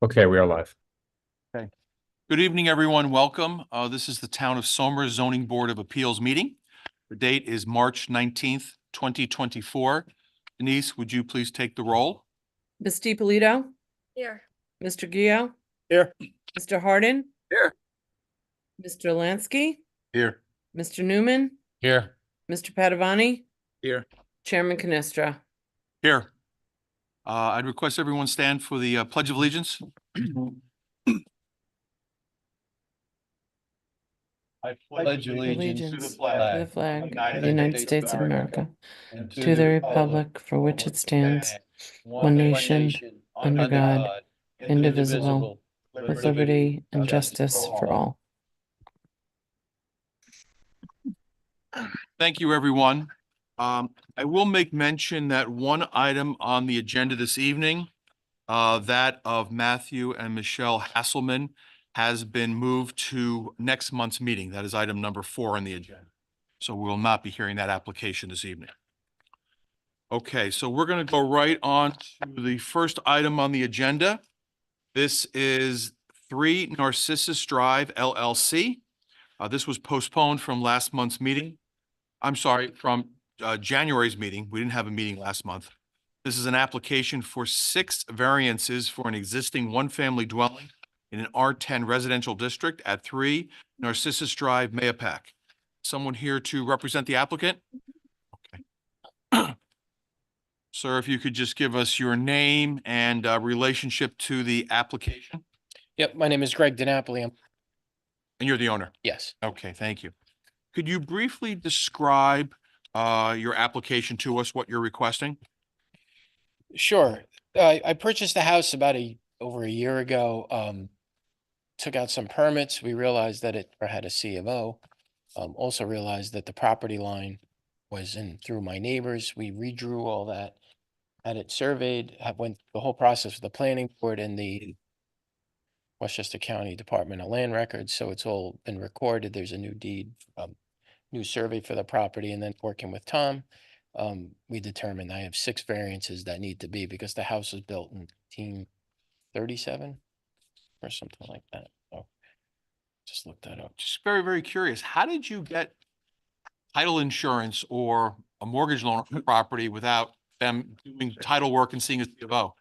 Okay, we are live. Okay. Good evening, everyone. Welcome. This is the Town of Somers Zoning Board of Appeals meeting. The date is March 19th, 2024. Denise, would you please take the roll? Ms. DiPolito? Here. Mr. Gio? Here. Mr. Hardin? Here. Mr. Lansky? Here. Mr. Newman? Here. Mr. Padavani? Here. Chairman Canestra? Here. I'd request everyone stand for the Pledge of Allegiance. I pledge Allegiance to the flag of the United States of America, to the republic for which it stands, one nation, under God, indivisible, with liberty and justice for all. Thank you, everyone. I will make mention that one item on the agenda this evening, that of Matthew and Michelle Hasselman, has been moved to next month's meeting. That is item number 4 on the agenda. So we will not be hearing that application this evening. Okay, so we're going to go right on to the first item on the agenda. This is 3 Narcissus Drive LLC. This was postponed from last month's meeting. I'm sorry, from January's meeting. We didn't have a meeting last month. This is an application for 6 variances for an existing one-family dwelling in an R10 residential district at 3 Narcissus Drive, Mayapack. Someone here to represent the applicant? Okay. Sir, if you could just give us your name and relationship to the application. Yep, my name is Greg DiNapoli. And you're the owner? Yes. Okay, thank you. Could you briefly describe your application to us, what you're requesting? Sure. I purchased the house about over a year ago. Took out some permits. We realized that it had a C of O. Also realized that the property line was in through my neighbors. We redrew all that, had it surveyed, went the whole process with the planning board and the Westchester County Department of Land Records. So it's all been recorded. There's a new deed, new survey for the property, and then working with Tom, we determined I have 6 variances that need to be because the house was built in 1937 or something like that. So just look that up. Just very, very curious. How did you get title insurance or a mortgage loan on the property without them doing title work and seeing a C of O?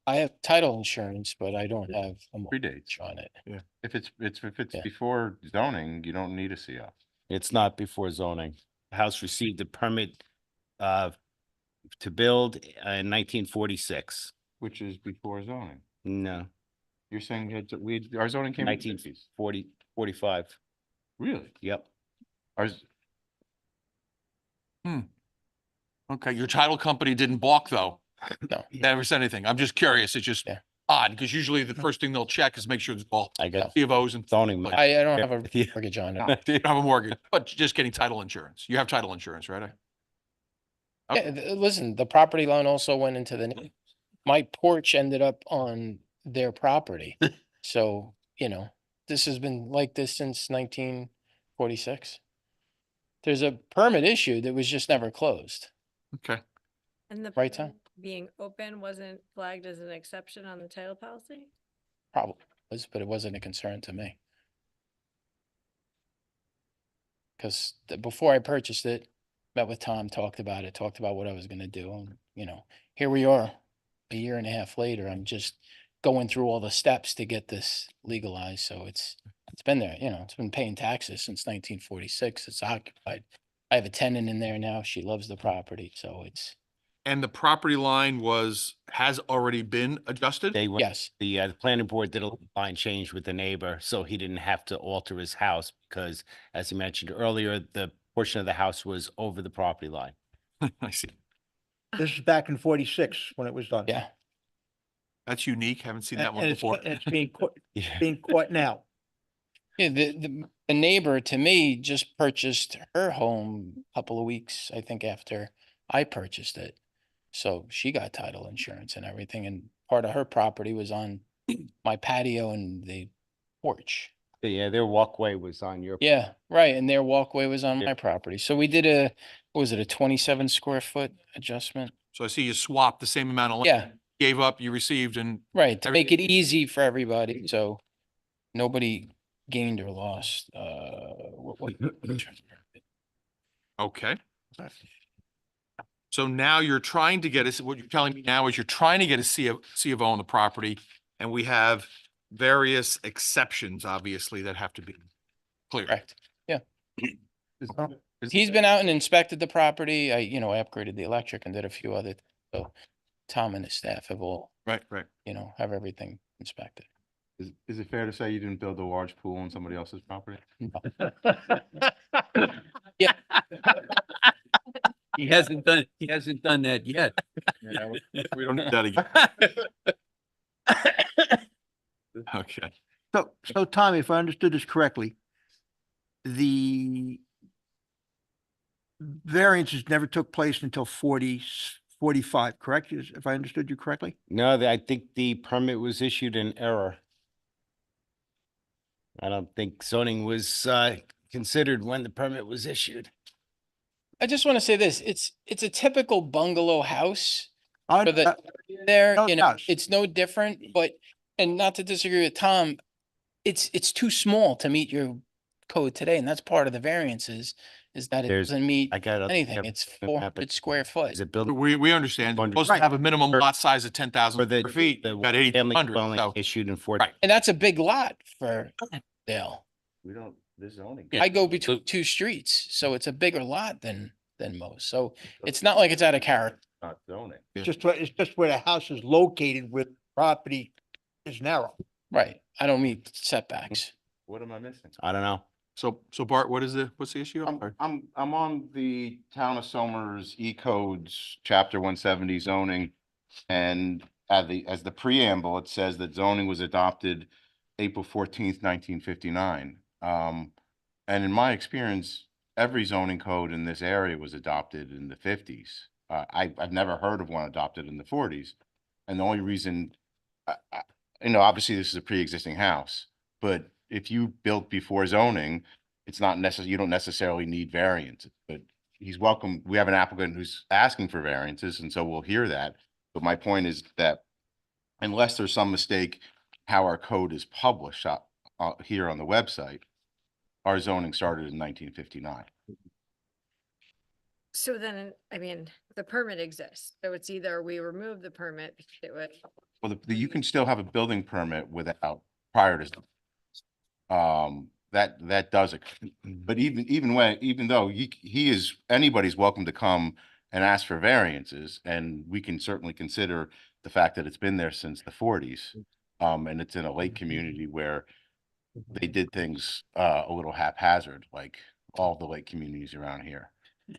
I have title insurance, but I don't have a mortgage Predates. on it. Yeah. If it's Yeah. before zoning, you don't need a CO. It's not before zoning. The house received a permit to build in 1946. Which is before zoning. No, You're saying our zoning came in the 60s. 45. Really? Yep. Ours, Okay, your title company didn't balk though. No. Never said anything. I'm just curious. It's just Yeah. odd because usually the first thing they'll check is make sure it's all I got C of Os and zoning. Like- I don't have a Yeah. mortgage on it. you don't have a mortgage, but just getting title insurance. You have title insurance, right? Yeah, listen, the property line also went into my porch ended up on their property. So, this has been like this since 1946. There's a permit issued that was just never closed. Okay. And the Right, plan Tom? being open wasn't flagged as an exception on the title policy? Probably was, but it wasn't a concern to me. Because before I purchased it, met with Tom, talked about what I was gonna do, and, here we are, a year and a half later, I'm just going through all the steps to get this legalized, so it's been there, it's been paying taxes since 1946, it's occupied. I have a tenant in there now, she loves the property, so it's, And the property line has already been adjusted? They were, yes, the planning board did a line change with the neighbor, so he didn't have to alter his house because, as he mentioned earlier, the portion of the house was over the property line. I see. This is back in 46 when it was done. yeah. That's unique. Haven't seen that And one it's, before. it's being caught, Yeah. being caught now. Yeah, the neighbor to me just purchased her home a couple of weeks, I think, after I purchased it. So she got title insurance and everything, and part of her property was on my patio and the porch. Yeah, their walkway was on your. Yeah, right, and their walkway was on Yeah. my property. So we did a 27 square foot adjustment? So I see you swapped the same amount of land. Yeah, gave up, you received, and Right, to make it easy for everybody, so nobody gained or lost, okay. So now you're trying to get us, what you're telling me now is you're trying to get a C of O on the property, and we have various exceptions, obviously, that have to be clear. correct. Is- He's been out and inspected the property. I upgraded the electric and did a few other, so Tom and his staff have all, Right. have everything inspected. Is it fair to say you didn't build a large pool on somebody else's property? He hasn't done that yet. We don't need that again. Okay. So Tommy, if I understood this correctly, the variances never took place until 45, correct? If I understood you correctly? No, I think the permit was issued in error. I don't think zoning was considered when the permit was issued. I just want to say this, it's a typical bungalow house. I- For the there, No doubt. it's no different, but, and not to disagree with Tom, it's too small to meet your code today, and that's part of the variances, is that it There's- doesn't meet I got anything. It's 400 square foot. Is it building We understand. You're supposed to Right. have a minimum lot size of 10,000 for the square feet. the You got family 8,200, dwelling so. issued in four? Right. And that's a big lot for Dale. We don't, this zoning. I go between two streets, so it's a bigger lot than most. So it's not like it's out of character. Not zoning. It's just where the house is located with property is narrow. Right. I don't meet setbacks. What am I missing? I don't know. So Bart, what's the issue? I'm on the Town of Somers E-codes, chapter 170 zoning. And as the preamble, it says that zoning was adopted April 14th, 1959. And in my experience, every zoning code in this area was adopted in the 50s. I've never heard of one adopted in the 40s. And the only reason, obviously this is a pre-existing house, but if you built before zoning, it's not necessary, you don't necessarily need variance, but he's welcome. We have an applicant who's asking for variances, and so we'll hear that. But my point is that unless there's some mistake how our code is published here on the website, our zoning started in 1959. So then, I mean, the permit exists, so it's either we remove the permit because it would, Well, you can still have a building permit without prior to. That does it. But even though anybody's welcome to come and ask for variances, and we can certainly consider the fact that it's been there since the 40s. And it's in a lake community where they did things a little haphazard, like all the lake communities around here.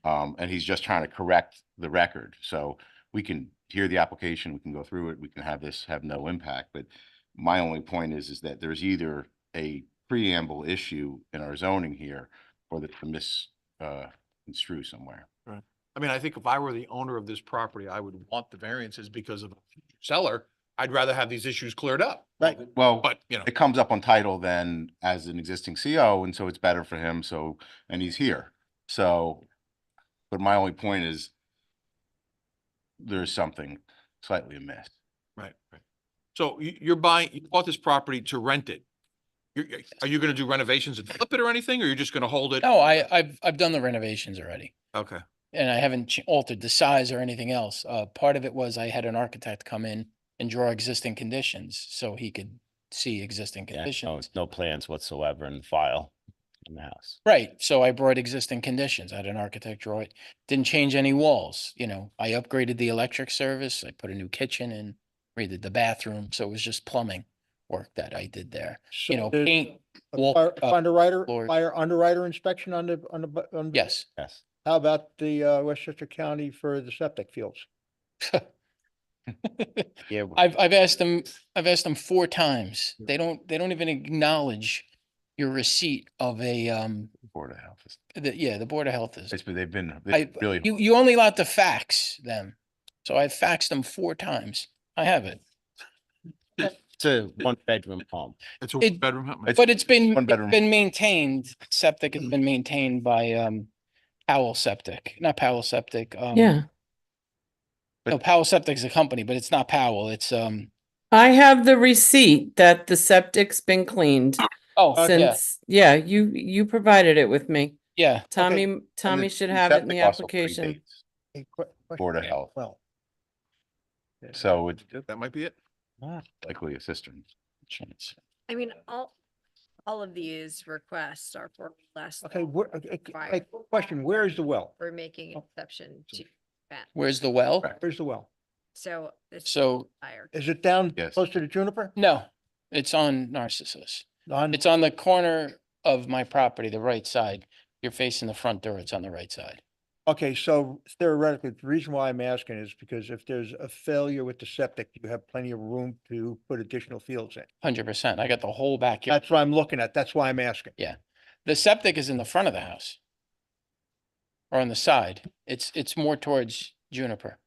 And he's just trying to correct the record. So we can hear the application, we can go through it, we can have this have no impact. But my only point is that there's either a preamble issue in our zoning here or that misconstrue somewhere. I mean, I think if I were the owner of this property, I would want the variances because of a seller. I'd rather have these issues cleared up. Right. Well, But, it comes up on title then as an existing CO, and so it's better for him. So, and he's here. So, but my only point is there's something slightly amiss. Right. So you bought this property to rent it. Are you gonna do renovations and flip it or anything, or you're just gonna hold it? No, I've done the renovations already. Okay. And I haven't altered the size or anything else. Part of it was I had an architect come in and draw existing conditions so he could see existing Yeah, conditions. no plans whatsoever in the file in the house. Right, so I brought existing conditions. I had an architect draw it. Didn't change any walls, I upgraded the electric service. I put a new kitchen in, redid the bathroom, so it was just plumbing work that I did there. So there's Paint, a wall, floors. fire underwriter inspection on the. Yes. Yes. How about the Westchester County for the septic fields? Yeah. I've asked them 4 times. They don't even acknowledge your receipt of a, Board of Health. the Board of Health is. They've been I, really. you only allowed to fax them. So I faxed them 4 times. I have it. It's a 1-bedroom home. It's a It- bedroom. Huh? But it's been One-bedroom. maintained, septic has been maintained by Powell Septic, not Powell Septic. Yeah, No, Powell Septic's a company, but it's not Powell. It's, I have the receipt that the septic's been cleaned oh, yeah, since, yeah, you provided it with me. yeah. Tommy And Tommy the- should the have it in the septic also application. predates A Board of question. Health. Well, So it's That might be it. likely a cistern. I mean, all of these requests are for less. okay, than my question, where is the well? We're making an exception to that. Where's the well? Correct. Where's the well? So this. So, Higher. Is it down Yes. close to the Juniper? no, it's on Narcissus. On, It's on the corner of my property, the right side. You're facing the front door, it's on the right side. okay, so theoretically, the reason why I'm asking is because if there's a failure with the septic, you have plenty of room to put additional fields in. 100%. I got the whole backyard. That's what I'm looking at. That's why I'm asking. The septic is in the front of the house. Or on the side. It's more towards Juniper.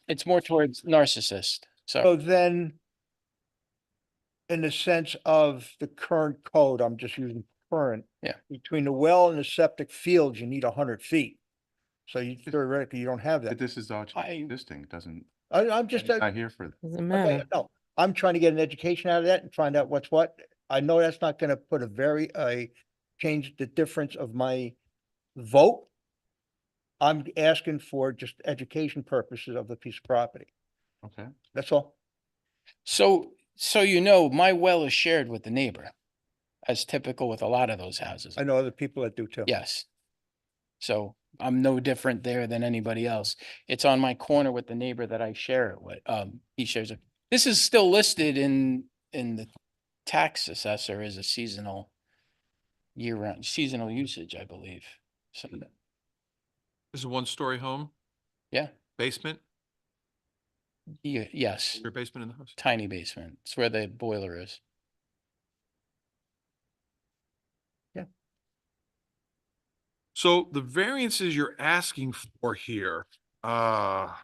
It's more towards Narcissus. So So, then, in the sense of the current code, I'm just using current. Yeah. Between the well and the septic field, you need 100 feet. So you theoretically, you don't have But that. this is all I- existing, doesn't, I'm just, it's not here for. Doesn't okay, matter. no, I'm trying to get an education out of that and find out what's what. I know that's not gonna put change the difference of my vote. I'm asking for just education purposes of the piece of property. Okay. That's all. so my well is shared with the neighbor. As typical with a lot of those houses. I know other people that do too. Yes. So I'm no different there than anybody else. It's on my corner with the neighbor that I share it with. He shares it. This is still listed in the tax assessor as a seasonal year-round, seasonal usage, I believe. So, This is a one-story home, yeah, basement, yes, your basement in the house. tiny basement. It's where the boiler is. So the variances you're asking for here, Yeah.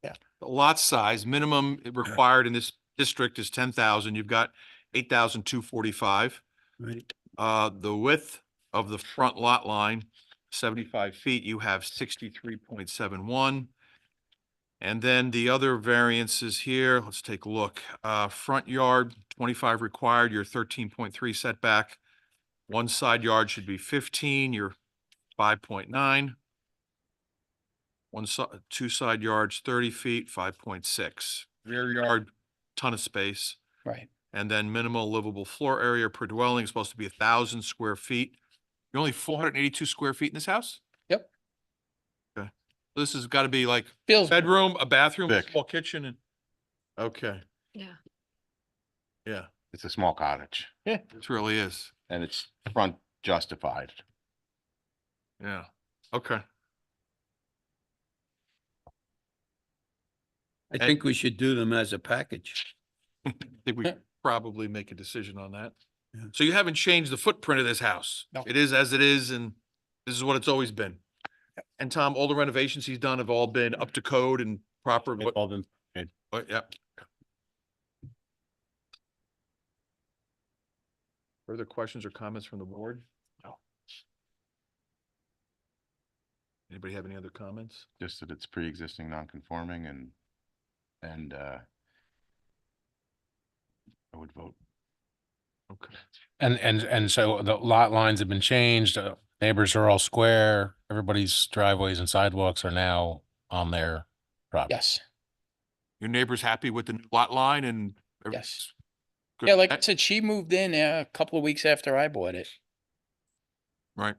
the lot size, minimum required in this district is 10,000. You've got 8,245. Right. The width of the front lot line, 75 feet, you have 63.71. And then the other variances here, let's take a look. Front yard, 25 required, you're 13.3 setback. One side yard should be 15, you're 5.9. One side, two side yards, 30 feet, 5.6. Rear yard, ton of space. Right. And then minimal livable floor area per dwelling is supposed to be 1,000 square feet. You're only 482 square feet in this house? Yep. Okay. This has got to be like Feels, bedroom, a bathroom, a Big. small kitchen and, okay, Yeah. yeah, It's a small cottage it really is. and it's front justified. Yeah, okay. I think we should do them as a package. I think we Yeah. should probably make a decision on that. Yeah. So you haven't changed the footprint of this house? No. It is as it is and this is what it's always been. And Tom, all the renovations he's done have all been up to code and proper, They've all been, yeah. Further questions or comments from the board? No. Anybody have any other comments? Just that it's pre-existing non-conforming and I would vote. Okay. And so the lot lines have been changed, neighbors are all square, everybody's driveways and sidewalks are now on their property. yes, Your neighbor's happy with the new lot line and? yes. everything's good Yeah, with like I that? said, she moved in a couple of weeks after I bought it. Right.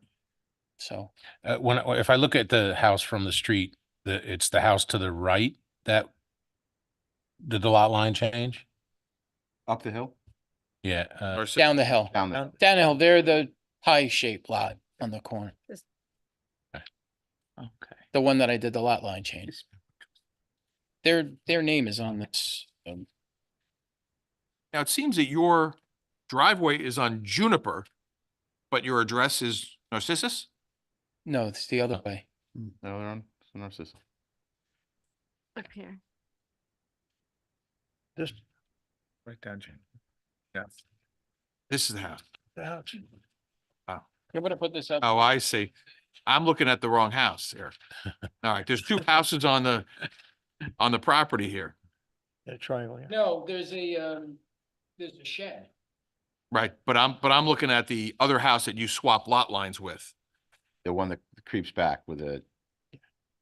So, If I look at the house from the street, it's the house to the right that did the lot line change? Up the hill? Yeah, Or si- down the hill. Down the. Down the hill, they're the pie shaped lot on the corner. okay. The one that I did the lot line change. Their name is on this. Now, it seems that your driveway is on Juniper, but your address is Narcissus? No, it's the other way. No, they're on Narcissus. Up here. Just Right down, Jane. Yeah. This is the house. the house. I'm gonna put this up. Oh, I see. I'm looking at the wrong house here. All right, there's two houses on the property here. A triangle, yeah. No, there's a shed. Right, but I'm looking at the other house that you swap lot lines with. The one that creeps back with a,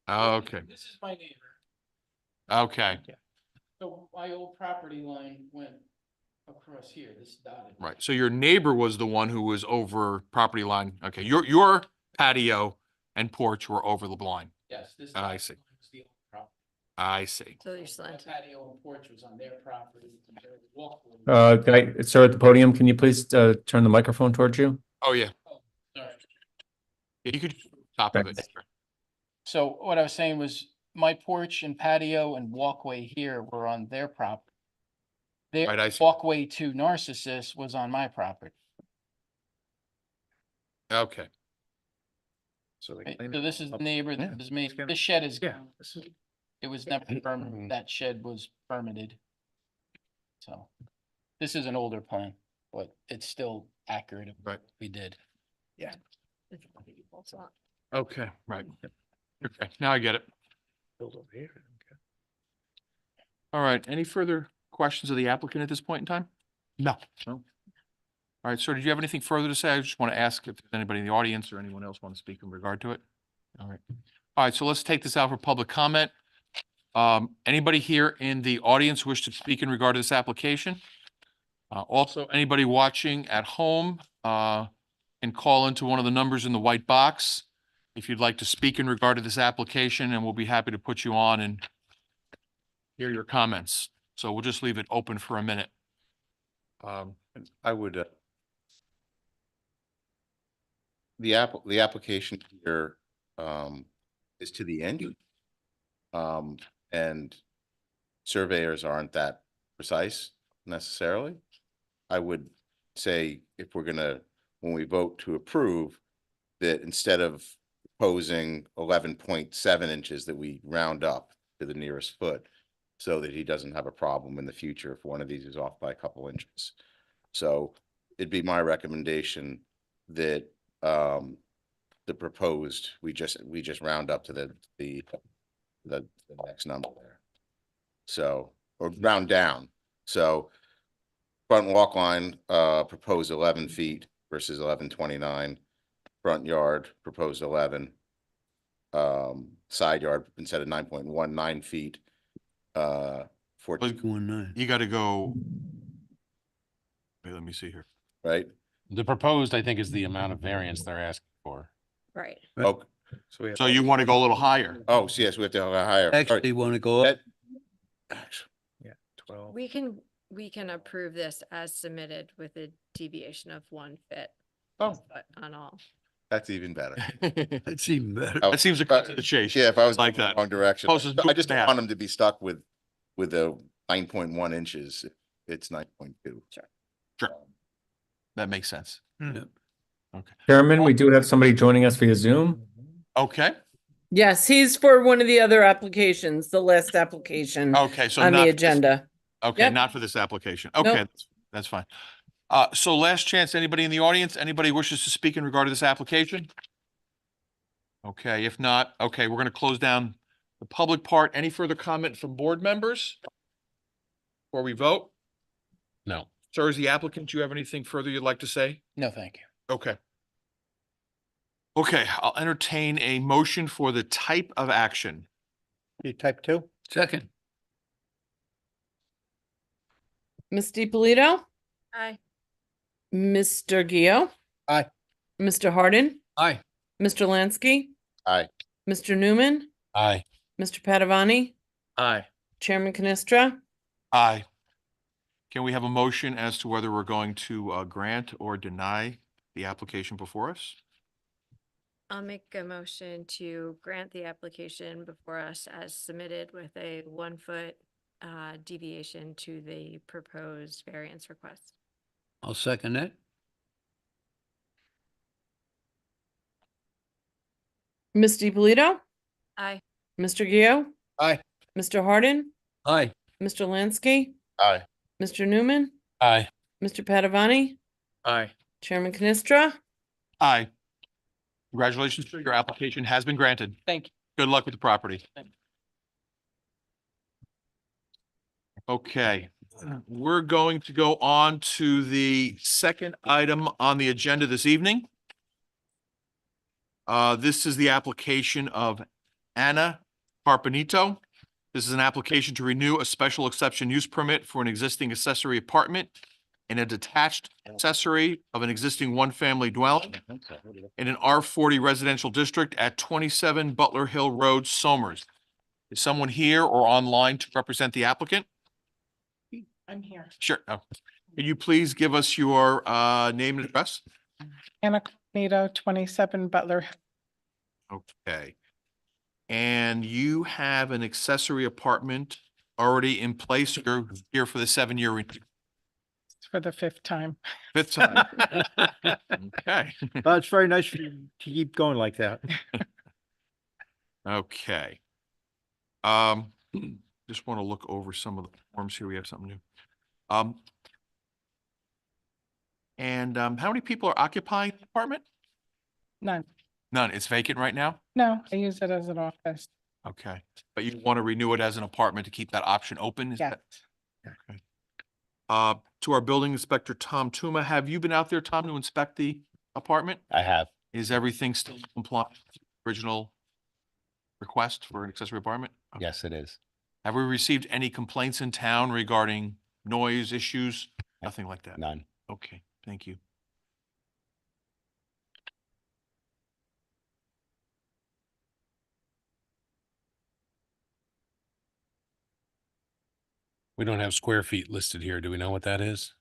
Okay, This is my neighbor. okay, So my old property line went across here, this dotted. right. So your neighbor was the one who was over property line. Okay, your patio and porch were over the line. Yes, this. I dotted see. line was the old property. I see. So you're My slanted. patio and porch was on their property. and their walkway- Sir, at the podium, can you please turn the microphone towards you? Oh, yeah. Oh, sorry. Yeah, you could top of it. So what I was saying was my porch and patio and walkway here were on their property. Their Right, I see. walkway to Narcissus was on my property. Okay, Right, so this is the neighbor, Yeah. this is me, this shed is. Yeah. It was never permitted, that shed was permitted. So, this is an older plan, but it's still accurate of Right. what we did. okay, right. Okay, now I get it. Build over here. Okay. All right, any further questions of the applicant at this point in time? No. All right, sir, did you have anything further to say? I just want to ask if there's anybody in the audience or anyone else want to speak in regard to it. All right. All right, so let's take this out for public comment. Anybody here in the audience wish to speak in regard to this application? Also, anybody watching at home, can call into one of the numbers in the white box if you'd like to speak in regard to this application, and we'll be happy to put you on and hear your comments. So we'll just leave it open for a minute. I would, the application here, is to the end. And surveyors aren't that precise necessarily. I would say if we're gonna, when we vote to approve, that instead of proposing 11.7 inches, that we round up to the nearest foot so that he doesn't have a problem in the future if one of these is off by a couple inches. So it'd be my recommendation that the proposed, we just round up to the next number there. So, or round down. So front walk line, proposed 11 feet versus 11.29. Front yard proposed 11. Side yard instead of 9.19 feet, 14, 19. You gotta go. Wait, let me see here. right? The proposed, I think, is the amount of variance they're asking for. Right. Oh, So you want to go a little higher? oh, so yes, we have to have a higher. Actually, want to go up? Yeah, 12. We can approve this as submitted with a deviation of 1 foot. Oh. But on all. That's even better. That's even better. Oh, That seems to cut to the chase. Yeah, if I was Like going that. the wrong direction, Closest I move just don't back. want him to be stuck with the 9.1 inches. It's 9.2. Sure. That makes sense. Chairman, we do have somebody joining us via Zoom. Okay, Yes, he's for one of the other applications, the last application okay, so on not the for this- agenda. Okay, Yep. not for this application. Okay, Nope. that's fine. So last chance, anybody in the audience, anybody wishes to speak in regard to this application? Okay, if not, okay, we're gonna close down the public part. Any further comment from board members? Before we vote? No. Sir, as the applicant, do you have anything further you'd like to say? No, thank you. Okay. Okay, I'll entertain a motion for the type of action. You type 2? Second. Ms. DiPolito, Aye. Mr. Gio. Aye. Mr. Hardin, Aye. Mr. Lansky. Aye. Mr. Newman, Aye. Mr. Padavani, Aye. Chairman Canestra. Aye. Can we have a motion as to whether we're going to grant or deny the application before us? I'll make a motion to grant the application before us as submitted with a 1 foot deviation to the proposed variance request. I'll second that. Ms. DiPolito, Aye. Mr. Gio. Aye. Mr. Hardin, Aye. Mr. Lansky, Aye. Mr. Newman, Aye. Mr. Padavani, Aye. Chairman Canestra. Aye. Congratulations, sir. Your application has been granted. Thank you. Good luck with the property. Okay, we're going to go on to the second item on the agenda this evening. This is the application of Anna Carpenito. This is an application to renew a special exception use permit for an existing accessory apartment in a detached accessory of an existing one-family dwelling in an R40 residential district at 27 Butler Hill Road, Somers. Is someone here or online to represent the applicant? I'm here. Sure. Oh. Can you please give us your name and address? Anna Cognito, 27 Butler. Okay. And you have an accessory apartment already in place. You're here for the 7-year For the 5th time. 5th time. Okay. It's very nice for you to keep going like that. Okay. Just want to look over some of the forms here. We have something new. How many people are occupying the apartment? None. None. It's vacant right now? No, I use it as an office. Okay. But you want to renew it as an apartment to keep that option open? Is Yes. that- Okay. To our building inspector, Tom Tuma, have you been out there, Tom, to inspect the apartment? I have. Is everything still compliant with the original request for an accessory apartment? Okay. Yes, it is. Have we received any complaints in town regarding noise issues? Nothing like that? None. Okay, thank you. We don't have square feet listed here. Do we know what that is?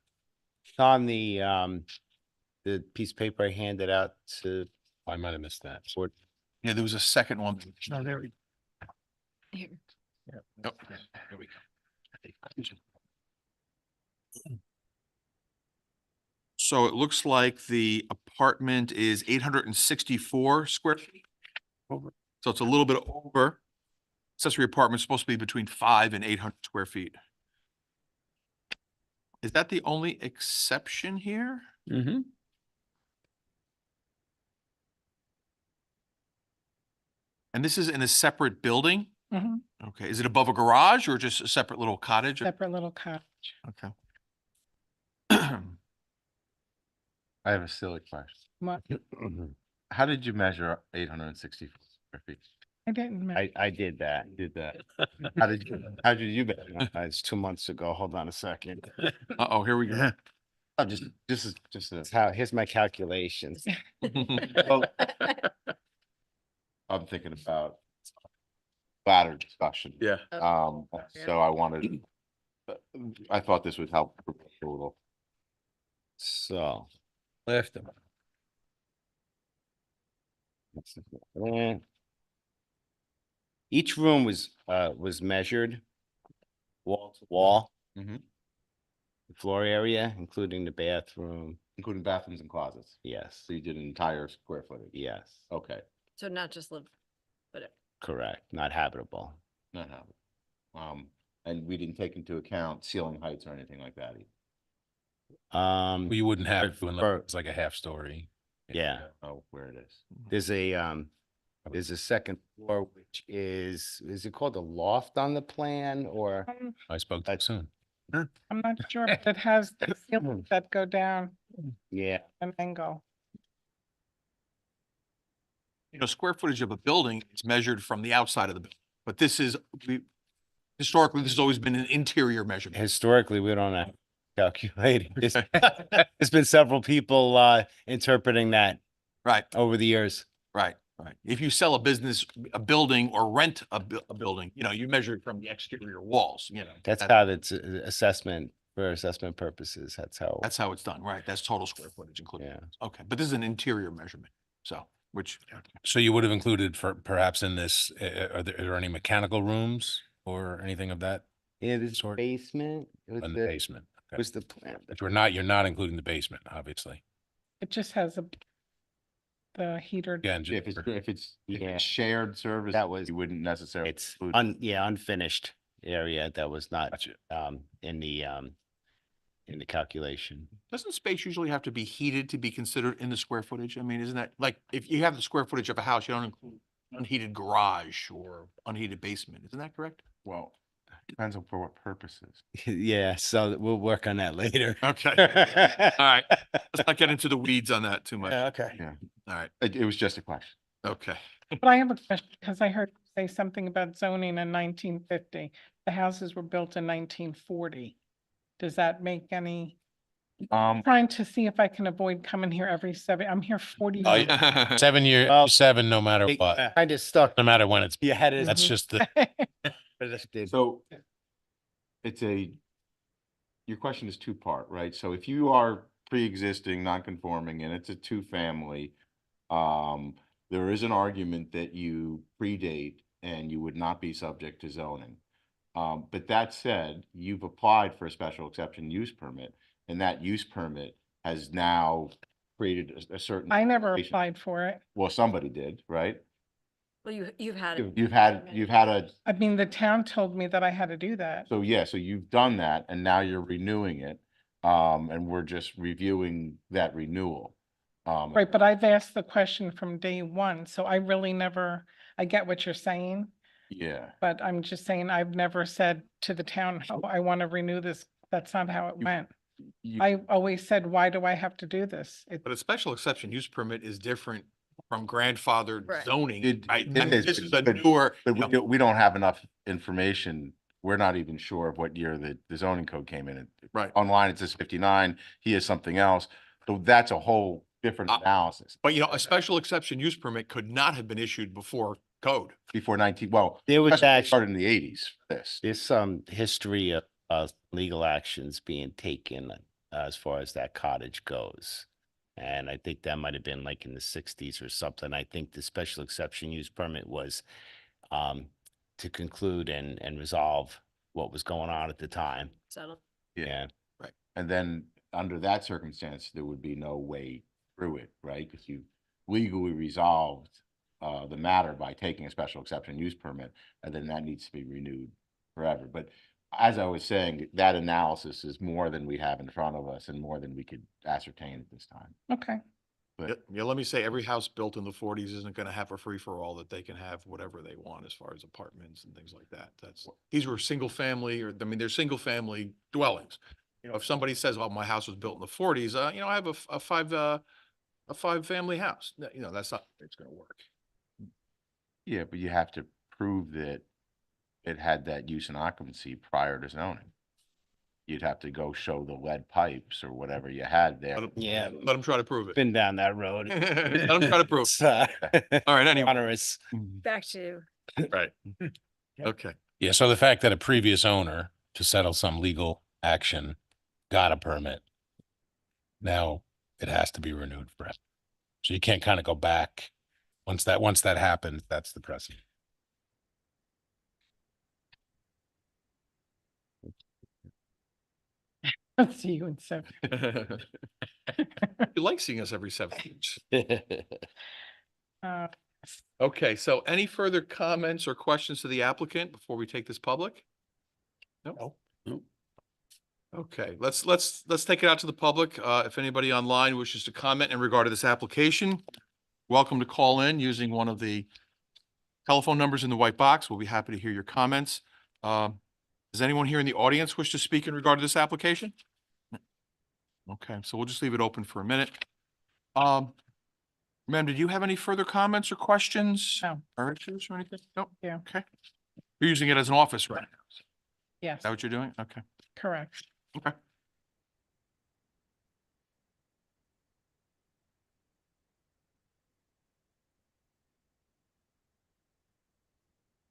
It's on the piece of paper I handed out to I might have missed that. board. Yeah, there was a second one. No, there we Here. go. There we go. So it looks like the apartment is 864 square feet. So it's a little bit over. Accessory apartment is supposed to be between 500 and 800 square feet. Is that the only exception here? Mm-hmm. And this is in a separate building? Mhm. Okay, is it above a garage or just a separate little cottage? Separate little cottage. Okay. I have a silly question. What? How did you measure 860 square feet? I didn't. I did that. Did that? How did you measure? It's 2 months ago. Hold on a second. Uh-oh, here we go. Oh, just That's how, here's my calculations. well, I'm thinking about ladder discussion. Yeah. So I wanted, I thought this would help a little. So. Left them. Each room was measured wall to wall. Mhm. The floor area, including the bathroom. Including bathrooms and closets. Yes, So you did an entire square footage. yes, Okay, So not just live, but correct. Not habitable. not having. And we didn't take into account ceiling heights or anything like that. Um, Well, you wouldn't have to unless for- it's like a half story. yeah, Oh, where it is. there's a second floor, which is it called a loft on the plan or? I spoke too soon. I'm not sure, but it has the ceilings that go down Yeah, an angle. You know, square footage of a building is measured from the outside of the building, but this is, historically, this has always been an interior measurement. historically, we don't have calculated. There's been several people interpreting that Right, over the years. right. If you sell a business, a building or rent a building, you know, you measure it from the exterior walls, you know. That's how that's assessment for assessment purposes. That's how. That's how it's done, right? That's total square footage including. Yeah. Okay, but this is an interior measurement, so, which, So you would have included for perhaps in this, are there any mechanical rooms or anything of that Yeah, this Sort- basement. It was in the basement? Okay. was the plan. But you're not including the basement, obviously. It just has the heater. Yeah, and If it's Yeah. shared service, That was- you wouldn't necessarily. It's include- unfinished area that was not Gotcha. in the in the calculation. Doesn't space usually have to be heated to be considered in the square footage? I mean, isn't that, like, if you have the square footage of a house, you don't include unheated garage or unheated basement, isn't that correct? Well, depends on for what purposes. Yeah, so we'll work on that later. Okay. All right. Let's not get into the weeds on that too much. Yeah, okay. Yeah, All right. it was just a question. Okay. But I have a question, because I heard you say something about zoning in 1950. The houses were built in 1940. Does that make any, trying to see if I can avoid coming here every I'm here 40 Oh, years. yeah. 7 year, Well, 7, no matter what, Kind of stuck. no matter when it's, You had it. that's just the, So it's your question is two-part, right? So if you are pre-existing, non-conforming, and it's a two-family, there is an argument that you predate and you would not be subject to zoning. But that said, you've applied for a special exception use permit, and that use permit has now created a certain. I never situation. applied for it. Well, somebody did, right? Well, you've had it. You've had a, I mean, the town told me that I had to do that. so yeah, so you've done that and now you're renewing it. And we're just reviewing that renewal. Right, but I've asked the question from day one, so I really never, I get what you're saying, Yeah, but I'm just saying I've never said to the town, oh, I want to renew this. That's not how it went. you, I always said, why do I have to do this? But a special exception use permit is different from grandfathered Right. zoning, It- right? it I mean, is, this but- is a but- newer, but you know, we don't have enough information. We're not even sure of what year the zoning code came in. Right. Online, it says 59, he has something else. So that's a whole different analysis. but you know, a special exception use permit could not have been issued before code. Before 19, well, There was especially actually, started in the 80s, this. there's some history of legal actions being taken as far as that cottage goes. And I think that might have been like in the 60s or something. I think the special exception use permit was to conclude and resolve what was going on at the time. Settled. Yeah. And then under that circumstance, there would be no way through it, right? Because you legally resolved the matter by taking a special exception use permit, and then that needs to be renewed forever. But as I was saying, that analysis is more than we have in front of us and more than we could ascertain at this time. Okay, But Yeah, let me say, every house built in the 40s isn't going to have a free-for-all that they can have whatever they want as far as apartments and things like that. These were single family, or, I mean, they're single family dwellings. You know, if somebody says, well, my house was built in the 40s, you know, I have a five-family house. You know, that's not, it's going to work. yeah, but you have to prove that it had that use and occupancy prior to zoning. You'd have to go show the lead pipes or whatever you had there. Yeah. Let them try to prove it. Been down that road. Let them try to prove it. It's, All right, anyway. onerous. Back to, Right. Okay. yeah, so the fact that a previous owner to settle some legal action got a permit, now it has to be renewed forever. So you can't kind of go back. Once that happens, that's the precedent. I'll see you in 7. You like seeing us every 7 weeks. Uh, Okay, so any further comments or questions to the applicant before we take this public? No. Nope. Okay, let's take it out to the public. If anybody online wishes to comment in regard to this application, welcome to call in using one of the telephone numbers in the white box. We'll be happy to hear your comments. Does anyone here in the audience wish to speak in regard to this application? Okay, so we'll just leave it open for a minute. Ma'am, did you have any further comments or questions? No. Or issues or anything? No? Yeah. Okay. You're using it as an office right now? Is Yes, that what you're doing? Okay. correct. Okay.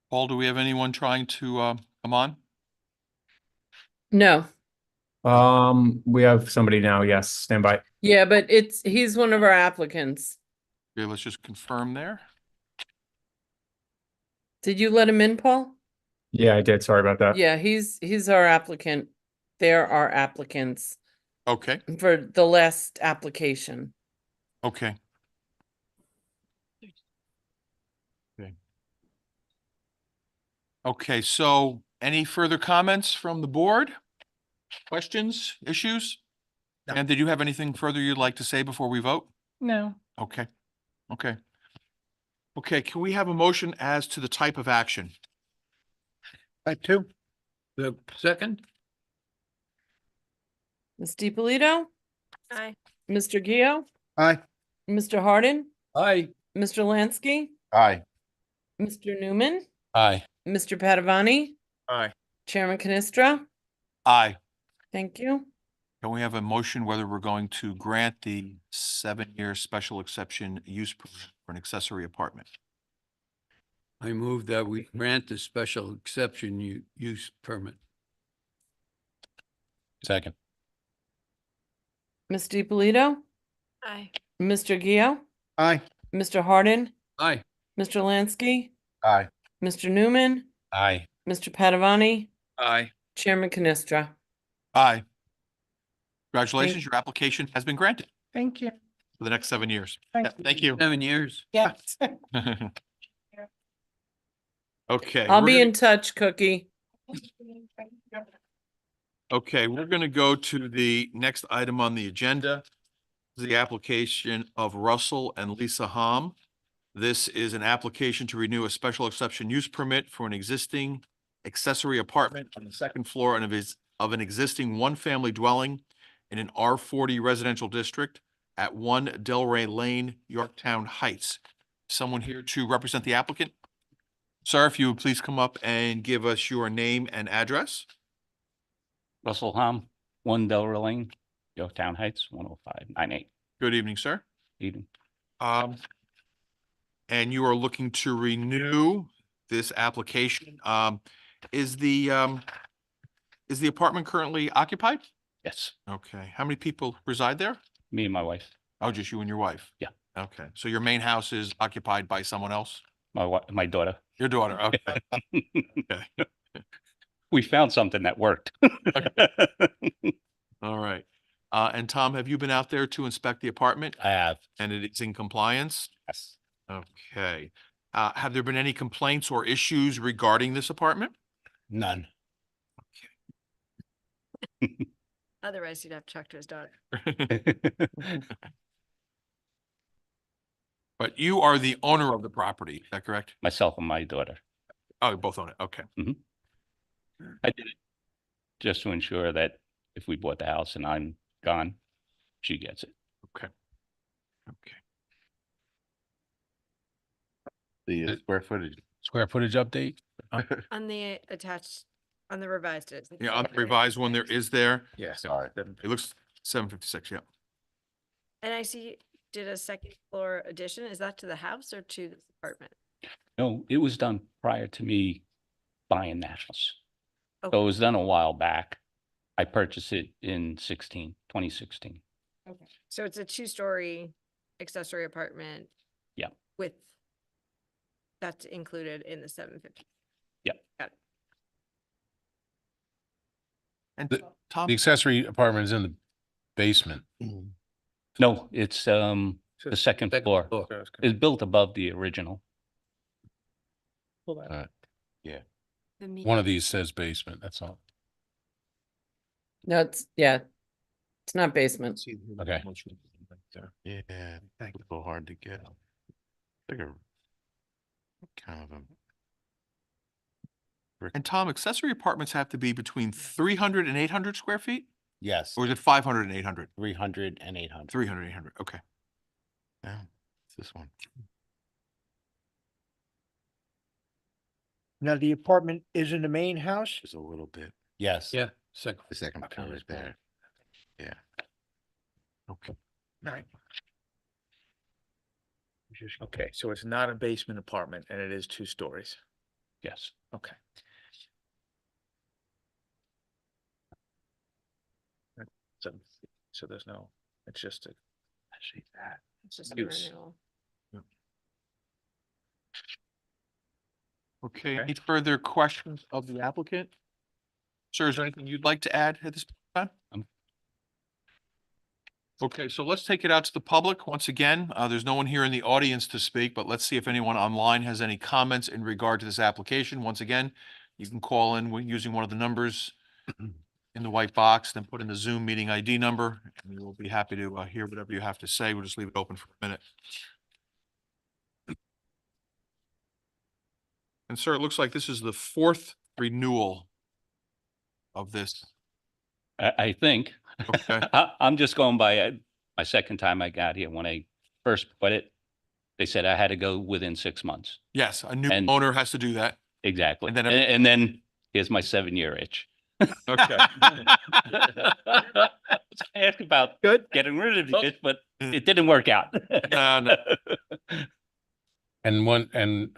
Paul, do we have anyone trying to come on? No, We have somebody now. Yes, stand by. yeah, but he's one of our applicants. Okay, let's just confirm there. Did you let him in, Paul? Yeah, I did. Sorry about that. Yeah, he's our applicant. They're our applicants Okay, for the last application. okay. Okay, so any further comments from the board? Questions, issues? No. And did you have anything further you'd like to say before we vote? No, Okay, okay. Okay, can we have a motion as to the type of action? Type 2? The second? Ms. DiPolito, Aye. Mr. Gio, Aye. Mr. Hardin, Aye. Mr. Lansky, Aye. Mr. Newman, Aye. Mr. Padavani, Aye. Chairman Canestra. Aye. Thank you. Can we have a motion whether we're going to grant the 7-year special exception use permit for an accessory apartment? I move that we grant the special exception use permit. Second. Ms. DiPolito, Aye. Mr. Gio, Aye. Mr. Hardin, Aye. Mr. Lansky, Aye. Mr. Newman, Aye. Mr. Padavani, Aye. Chairman Canestra. Aye. Congratulations, your application has been granted thank you. for the next 7 years. Thank Yeah, Thank you. 7 years. Yes. Okay. I'll we're be gonna- in touch, Cookie. Okay, we're going to go to the next item on the agenda. The application of Russell and Lisa Hom. This is an application to renew a special exception use permit for an existing accessory apartment on the second floor of an existing one-family dwelling in an R40 residential district at 1 Delray Lane, Yorktown Heights. Someone here to represent the applicant? Sir, if you would please come up and give us your name and address. Russell Hom, 1 Delaware Lane, Yorktown Heights, 10598. Good evening, sir. Eden. And you are looking to renew this application. Is the apartment currently occupied? Yes, Okay. How many people reside there? me and my wife, Oh, just you and your wife? Yeah. Okay. So your main house is occupied by someone else? my daughter. Your daughter? Okay. Okay. We found something that worked. All right. And Tom, have you been out there to inspect the apartment I have. and it is in compliance? Yes. Okay. Have there been any complaints or issues regarding this apartment? None. Otherwise, you'd have to talk to his daughter. But you are the owner of the property, is that correct? Myself and my daughter. Oh, you both own it. Okay. I did it just to ensure that if we bought the house and I'm gone, she gets it. Okay. The square footage. Square footage update? On the attached, on the revised. It's Yeah, on the revised one, there is there. Yeah. Sorry. It looks 756, yeah. And I see you did a second floor addition. Is that to the house or to this apartment? No, it was done prior to me buying the house. So Okay. it was done a while back. I purchased it in 2016. Okay. So it's a 2-story accessory apartment. Yeah. With, that's included in the 750. Yep. Got it. And The- Tom, The accessory apartment is in the basement. No, it's the second floor. It's built above the original. The me- One of these says basement, that's all. No, it's it's not basement. Okay. Yeah, a little hard to get. Bigger. Kind of a. and Tom, accessory apartments have to be between 300 and 800 square feet? Yes. Or is it 500 and 800? 300 and 800. 300, 800, okay. Yeah, it's this one. Now, the apartment is in the main house? Just a little bit. Yes. Yeah, second. The second floor is there. Yeah. Okay. Right. Okay, so it's not a basement apartment and it is 2 stories. Yes. Okay. So there's no, it's just a. I see that. It's just a use. renewal. Okay, Okay. any further questions of the applicant? Sir, is there anything you'd like to add at this time? Okay, so let's take it out to the public. Once again, there's no one here in the audience to speak, but let's see if anyone online has any comments in regard to this application. Once again, you can call in using one of the numbers in the white box, then put in the Zoom meeting ID number, and we will be happy to hear whatever you have to say. We'll just leave it open for a minute. And sir, it looks like this is the fourth renewal of this. I think. Okay. I'm just going by my second time I got here. When I first put it, they said I had to go within 6 months. Yes, a new And- owner has to do that. Exactly. And then And then here's my 7-year itch. Okay. I asked about Good. getting rid of the itch, but it didn't work out. No. And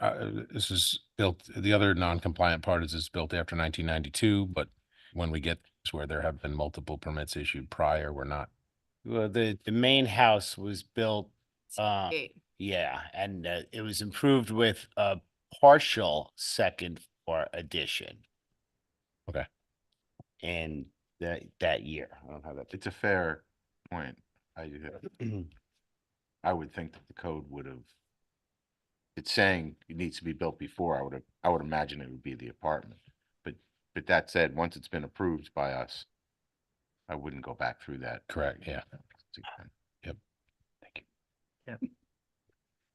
this is built, the other non-compliant part is it's built after 1992, but when we get to where there have been multiple permits issued prior, we're not. Well, the main house was built, Eight. yeah, and it was improved with a partial second floor addition. Okay. In that year. I don't have that. It's a fair point. I would think that the code would have, it's saying it needs to be built before, I would imagine it would be the apartment. But that said, once it's been approved by us, I wouldn't go back through that. Correct, yeah.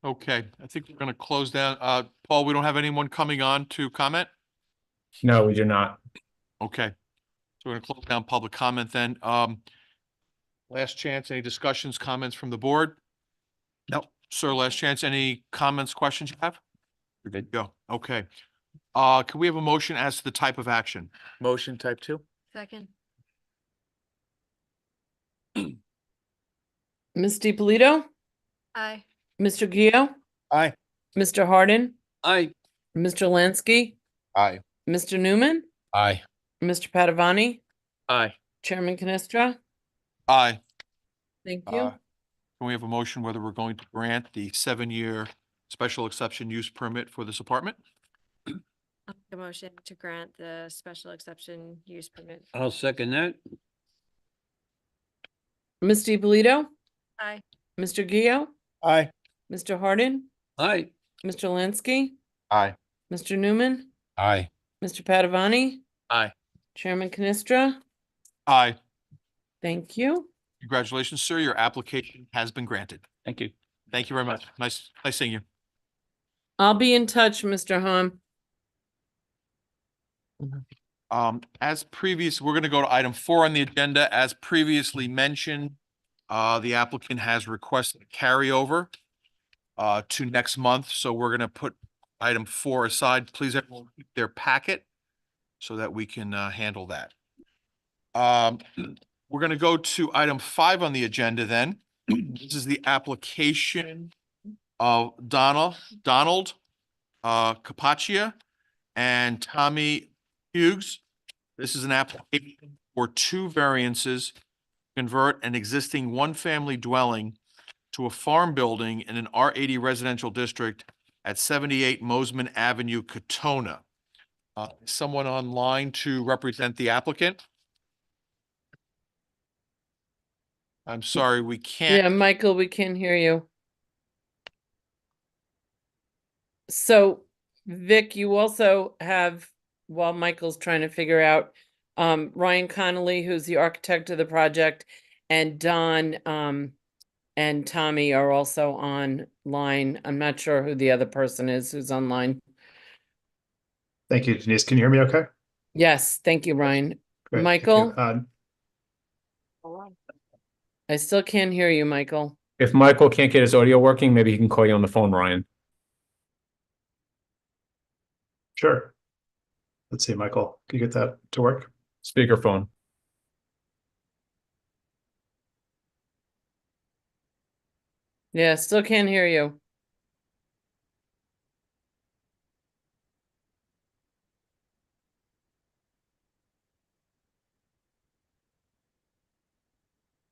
Okay, I think we're gonna close down. Paul, we don't have anyone coming on to comment? No, we do not. Okay. So we're gonna close down public comment then. Last chance, any discussions, comments from the board? No. Sir, last chance, any comments, questions you have? You're good. Go, okay. Can we have a motion as to the type of action? Motion type 2? Second. Ms. DiPolito, Aye. Mr. Gio, Aye. Mr. Hardin, Aye. Mr. Lansky, Aye. Mr. Newman, Aye. Mr. Padavani, Aye. Chairman Canestra. Aye. Thank you. Can we have a motion whether we're going to grant the 7-year special exception use permit for this apartment? I'll make a motion to grant the special exception use permit. I'll second that. Ms. DiPolito, Aye. Mr. Gio, Aye. Mr. Hardin, Aye. Mr. Lansky, Aye. Mr. Newman, Aye. Mr. Padavani, Aye. Chairman Canestra. Aye. Thank you. Congratulations, sir. Your application has been granted. Thank you. Thank you very much. Nice seeing you. I'll be in touch, Mr. Hahn. As previous, we're gonna go to item 4 on the agenda. As previously mentioned, the applicant has requested a carryover to next month, so we're gonna put item 4 aside. Please everyone keep their packet so that we can handle that. We're gonna go to item 5 on the agenda then. This is the application of Donald Capaccia and Tommy Hughes. This is an application for 2 variances, convert an existing 1-family dwelling to a farm building in an R80 residential district at 78 Mosman Avenue, Katona. Someone online to represent the applicant? I'm sorry, we can't. Yeah, Michael, we can't hear you. So, Vic, you also have, while Michael's trying to figure out, Ryan Connolly, who's the architect of the project, and Don, and Tommy are also online. I'm not sure who the other person is who's online. Thank you, Denise. Can you hear me okay? Yes, thank you, Ryan. Great, thank you. Michael? I still can't hear you, Michael. If Michael can't get his audio working, maybe he can call you on the phone, Ryan. Sure. Let's see, Michael, can you get that to work? Speakerphone. Yeah, still can't hear you.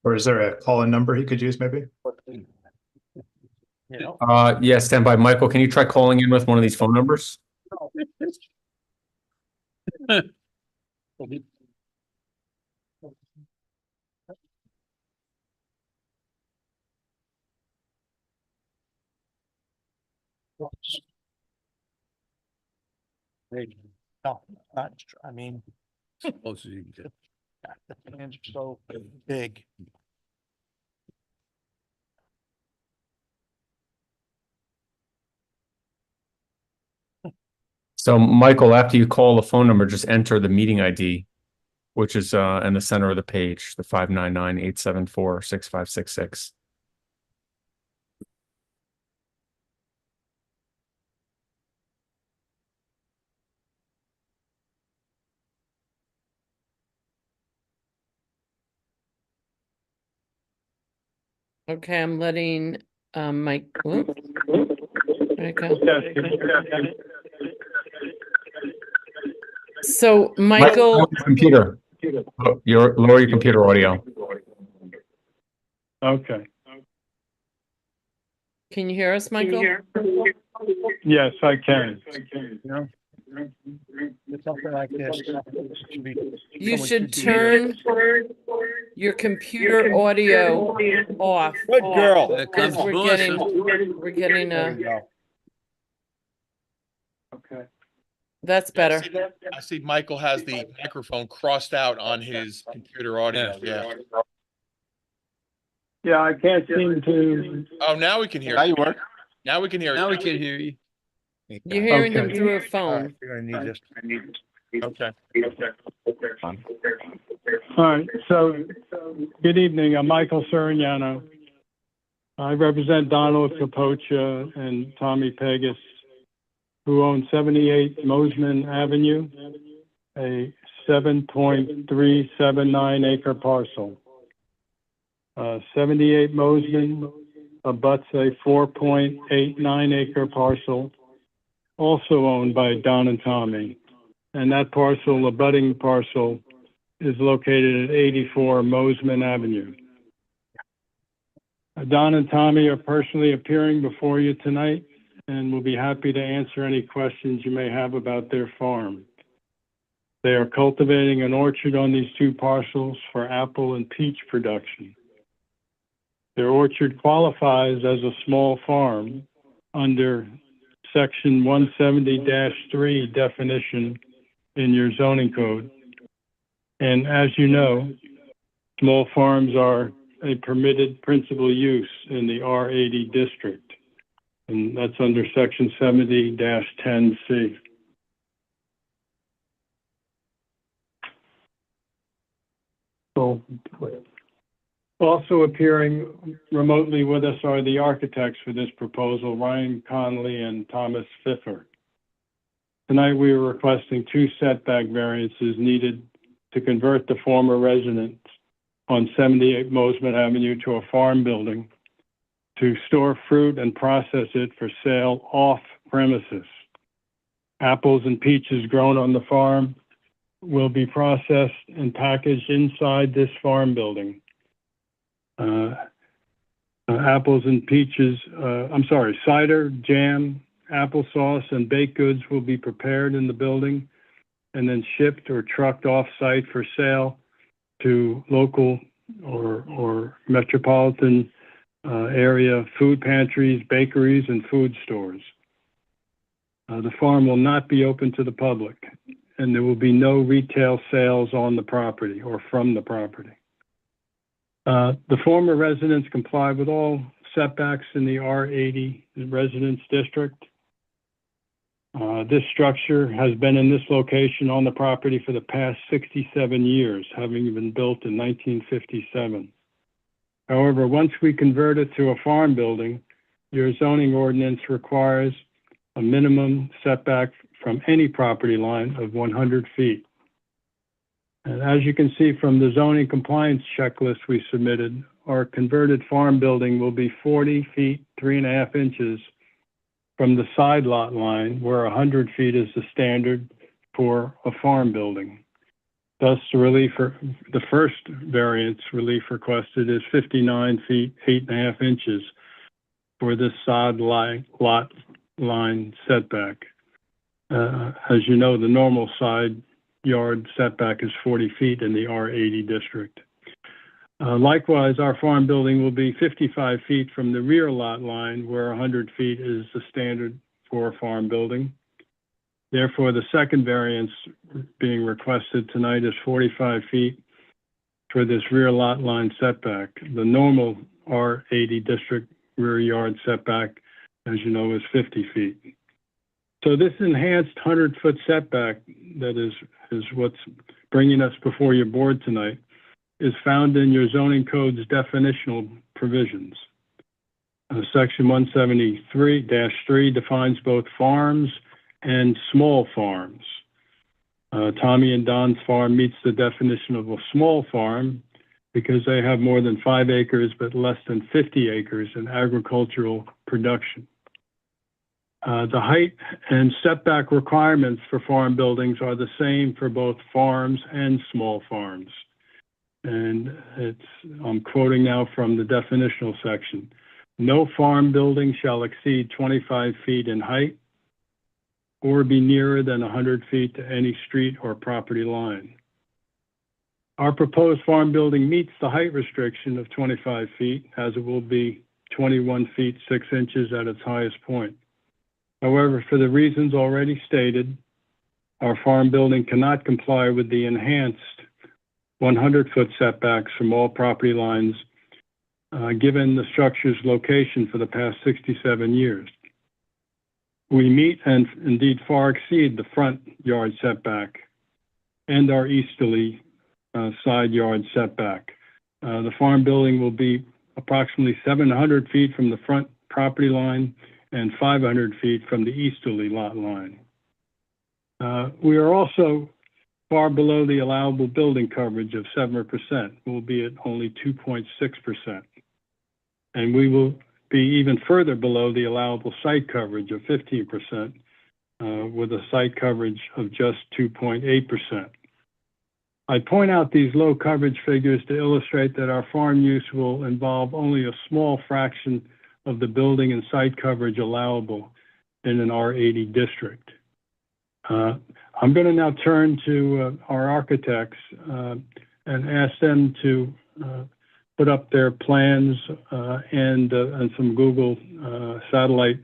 Or is there a call-in number he could use maybe? You know? Yeah, stand by. Michael, can you try calling in with one of these phone numbers? No, not, I mean, Close as you can get. The plans are so big. So Michael, after you call the phone number, just enter the meeting ID, which is in the center of the page, the 599-874-6566. Okay, I'm letting, Mike, whoop. Where'd it go? So Michael, Computer. Lower your computer audio. Okay. can you hear us, Michael? Yes, I can. You know? Something like this. You someone should be- turn your computer audio off. Good girl. There Because comes we're Melissa. getting There a, you go. Okay. that's better. I see Michael has the microphone crossed out on his computer audio. Yeah. Yeah, I can't seem to. Oh, now we can hear Now you. you work. Now we can hear Now you. we can hear you. You're hearing him Okay. through a All right, phone. you're gonna need this. Okay. All right, so, good evening, I'm Michael Surignano. I represent Donald Capocha and Tommy Pegas, who own 78 Mosman Avenue, a 7.379 acre parcel. 78 Mosman abuts a 4.89 acre parcel, also owned by Don and Tommy. And that parcel, abutting parcel, is located at 84 Mosman Avenue. Don and Tommy are personally appearing before you tonight and will be happy to answer any questions you may have about their farm. They are cultivating an orchard on these two parcels for apple and peach production. Their orchard qualifies as a small farm under Section 170-3 definition in your zoning code. And as you know, small farms are a permitted principal use in the R80 district. And that's under Section 70-10C. So, also appearing remotely with us are the architects for this proposal, Ryan Conley and Thomas Pfiffer. Tonight, we are requesting two setback variances needed to convert the former residence on 78 Mosman Avenue to a farm building to store fruit and process it for sale off premises. Apples and peaches grown on the farm will be processed and packaged inside this farm building. Apples and peaches, cider, jam, applesauce, and baked goods will be prepared in the building and then shipped or trucked off-site for sale to local or metropolitan area food pantries, bakeries, and food stores. The farm will not be open to the public, and there will be no retail sales on the property or from the property. The former residents comply with all setbacks in the R80 residence district. This structure has been in this location on the property for the past 67 years, having been built in 1957. However, once we convert it to a farm building, your zoning ordinance requires a minimum setback from any property line of 100 feet. And as you can see from the zoning compliance checklist we submitted, our converted farm building will be 40 feet, 3.5 inches from the side lot line, where 100 feet is the standard for a farm building. Thus, the first variance relief requested is 59 feet, 8.5 inches for this side lot line setback. As you know, the normal side yard setback is 40 feet in the R80 district. Likewise, our farm building will be 55 feet from the rear lot line, where 100 feet is the standard for a farm building. Therefore, the second variance being requested tonight is 45 feet for this rear lot line setback. The normal R80 district rear yard setback, as you know, is 50 feet. So this enhanced 100-foot setback that is what's bringing us before your board tonight is found in your zoning code's definitional provisions. Section 173-3 defines both farms and small farms. Tommy and Don's farm meets the definition of a small farm because they have more than 5 acres but less than 50 acres in agricultural production. The height and setback requirements for farm buildings are the same for both farms and small farms. And I'm quoting now from the definitional section. No farm building shall exceed 25 feet in height or be nearer than 100 feet to any street or property line. Our proposed farm building meets the height restriction of 25 feet, as it will be 21 feet 6 inches at its highest point. However, for the reasons already stated, our farm building cannot comply with the enhanced 100-foot setbacks from all property lines, given the structure's location for the past 67 years. We meet and indeed far exceed the front yard setback and our easterly side yard setback. The farm building will be approximately 700 feet from the front property line and 500 feet from the easterly lot line. We are also far below the allowable building coverage of 7%. We'll be at only 2.6%. And we will be even further below the allowable site coverage of 15%, with a site coverage of just 2.8%. I point out these low coverage figures to illustrate that our farm use will involve only a small fraction of the building and site coverage allowable in an R80 district. I'm going to now turn to our architects and ask them to put up their plans and some Google satellite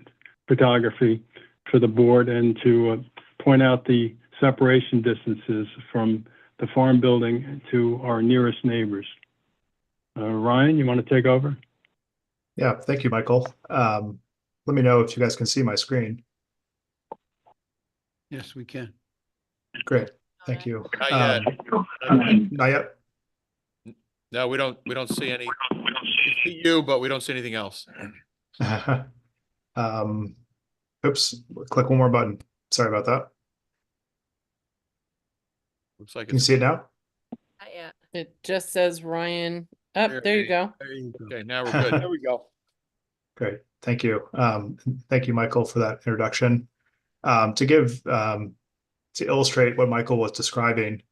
photography for the board, and to point out the separation distances from the farm building to our nearest neighbors. Ryan, you want to take over? Yeah, thank you, Michael. Let me know if you guys can see my screen. Yes, we can. Great, thank you. Not yet. Not yet? No, we don't see any. We see you, but we don't see anything else. Oops, click one more button. Sorry about that. Looks like Can you see it now? Not yet. It just says Ryan. Up, there you go. There you go. Okay, now we're good. There we go. Great, thank you. Thank you, Michael, for that introduction. To illustrate what Michael was describing,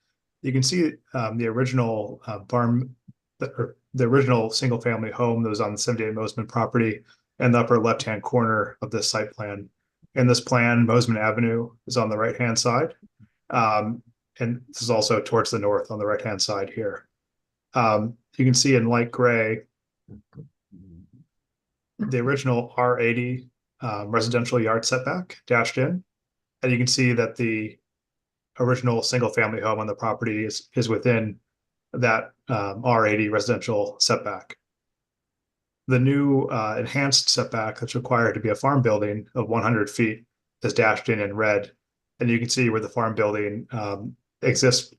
you can see the original the original single-family home that was on the 78 Mosman property in the upper left-hand corner of this site plan. In this plan, Mosman Avenue is on the right-hand side, and this is also towards the north on the right-hand side here. You can see in light gray the original R80 residential yard setback dashed in, and you can see that the original single-family home on the property is within that R80 residential setback. The new enhanced setback that's required to be a farm building of 100 feet is dashed in red, and you can see where the farm building exists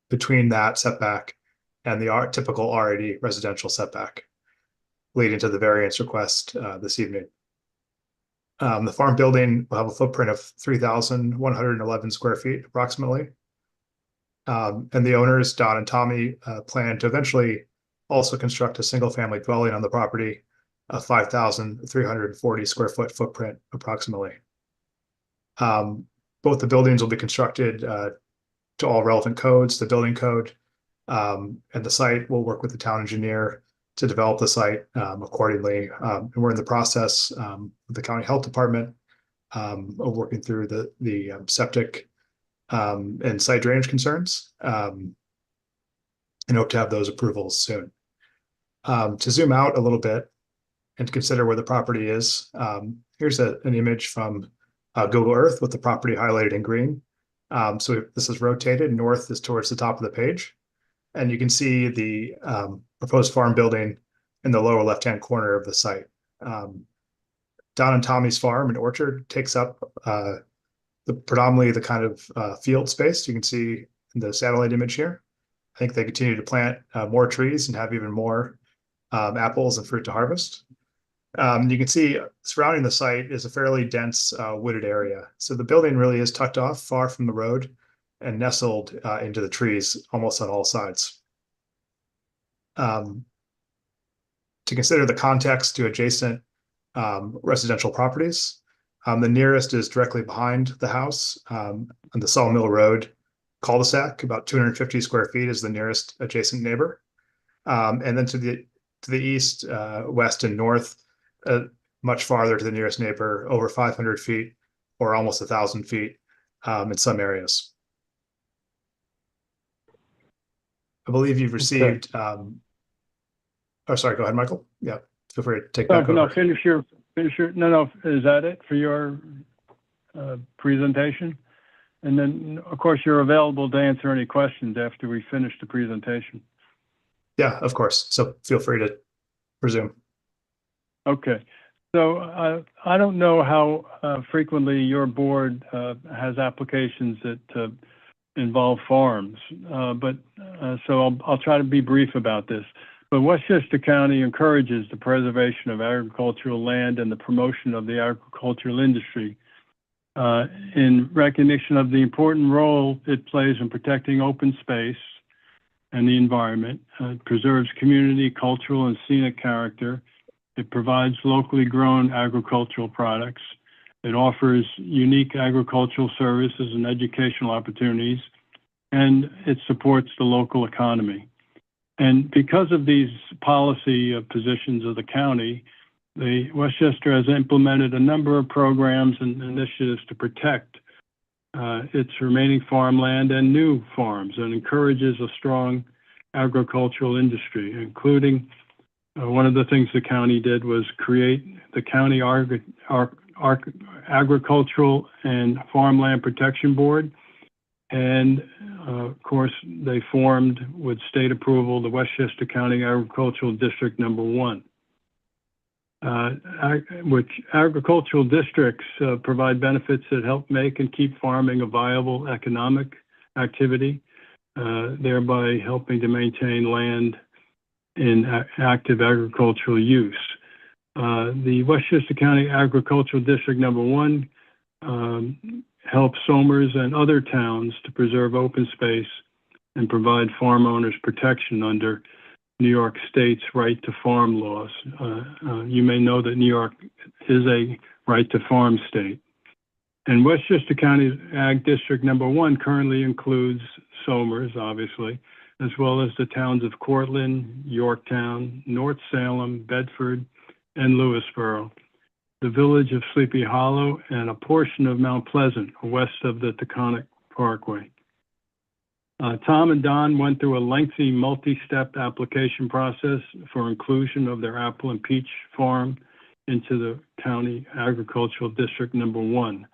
between that setback and the typical R80 residential setback, leading to the variance request this evening. The farm building will have a footprint of 3,111 square feet approximately. And the owners, Don and Tommy, plan to eventually also construct a single-family dwelling on the property, a 5,340 square foot footprint approximately. Both the buildings will be constructed to all relevant codes, the building code, and the site will work with the town engineer to develop the site accordingly. And we're in the process with the county health department of working through the septic and site drainage concerns, and hope to have those approvals soon. To zoom out a little bit and consider where the property is, here's an image from Google Earth with the property highlighted in green. So this is rotated. North is towards the top of the page. And you can see the proposed farm building in the lower left-hand corner of the site. Don and Tommy's farm and orchard takes up predominantly the kind of field space you can see in the satellite image here. I think they continue to plant more trees and have even more apples and fruit to harvest. You can see surrounding the site is a fairly dense wooded area. So the building really is tucked off far from the road and nestled into the trees almost on all sides. To consider the context to adjacent residential properties, the nearest is directly behind the house on the Sawmill Road cul-de-sac. About 250 square feet is the nearest adjacent neighbor. And then to the east, west, and north, much farther to the nearest neighbor, over 500 feet or almost 1,000 feet in some areas. I believe you've received. Oh, sorry. Go ahead, Michael. Yeah, feel free to take back over. No, finish your. No. Is that it for your presentation? And then, of course, you're available to answer any questions after we finish the presentation. Yeah, of course. So feel free to resume. Okay. So I don't know how frequently your board has applications that involve farms, but so I'll try to be brief about this. But Westchester County encourages the preservation of agricultural land and the promotion of the agricultural industry in recognition of the important role it plays in protecting open space and the environment. It preserves community, cultural, and scenic character. It provides locally grown agricultural products. It offers unique agricultural services and educational opportunities, and it supports the local economy. And because of these policy positions of the county, Westchester has implemented a number of programs and initiatives to protect its remaining farmland and new farms, and encourages a strong agricultural industry, including one of the things the county did was create the County Agricultural and Farmland Protection Board. And of course, they formed, with state approval, the Westchester County Agricultural District Number 1. Which agricultural districts provide benefits that help make and keep farming a viable economic activity, thereby helping to maintain land in active agricultural use. The Westchester County Agricultural District Number 1 helps Somers and other towns to preserve open space and provide farm owners protection under New York State's right to farm laws. You may know that New York is a right to farm state. And Westchester County Ag District Number 1 currently includes Somers, obviously, as well as the towns of Cortland, Yorktown, North Salem, Bedford, and Lewisboro, the village of Sleepy Hollow, and a portion of Mount Pleasant, west of the Taconic Parkway. Tom and Don went through a lengthy multi-step application process for inclusion of their apple and peach farm into the County Agricultural District Number 1.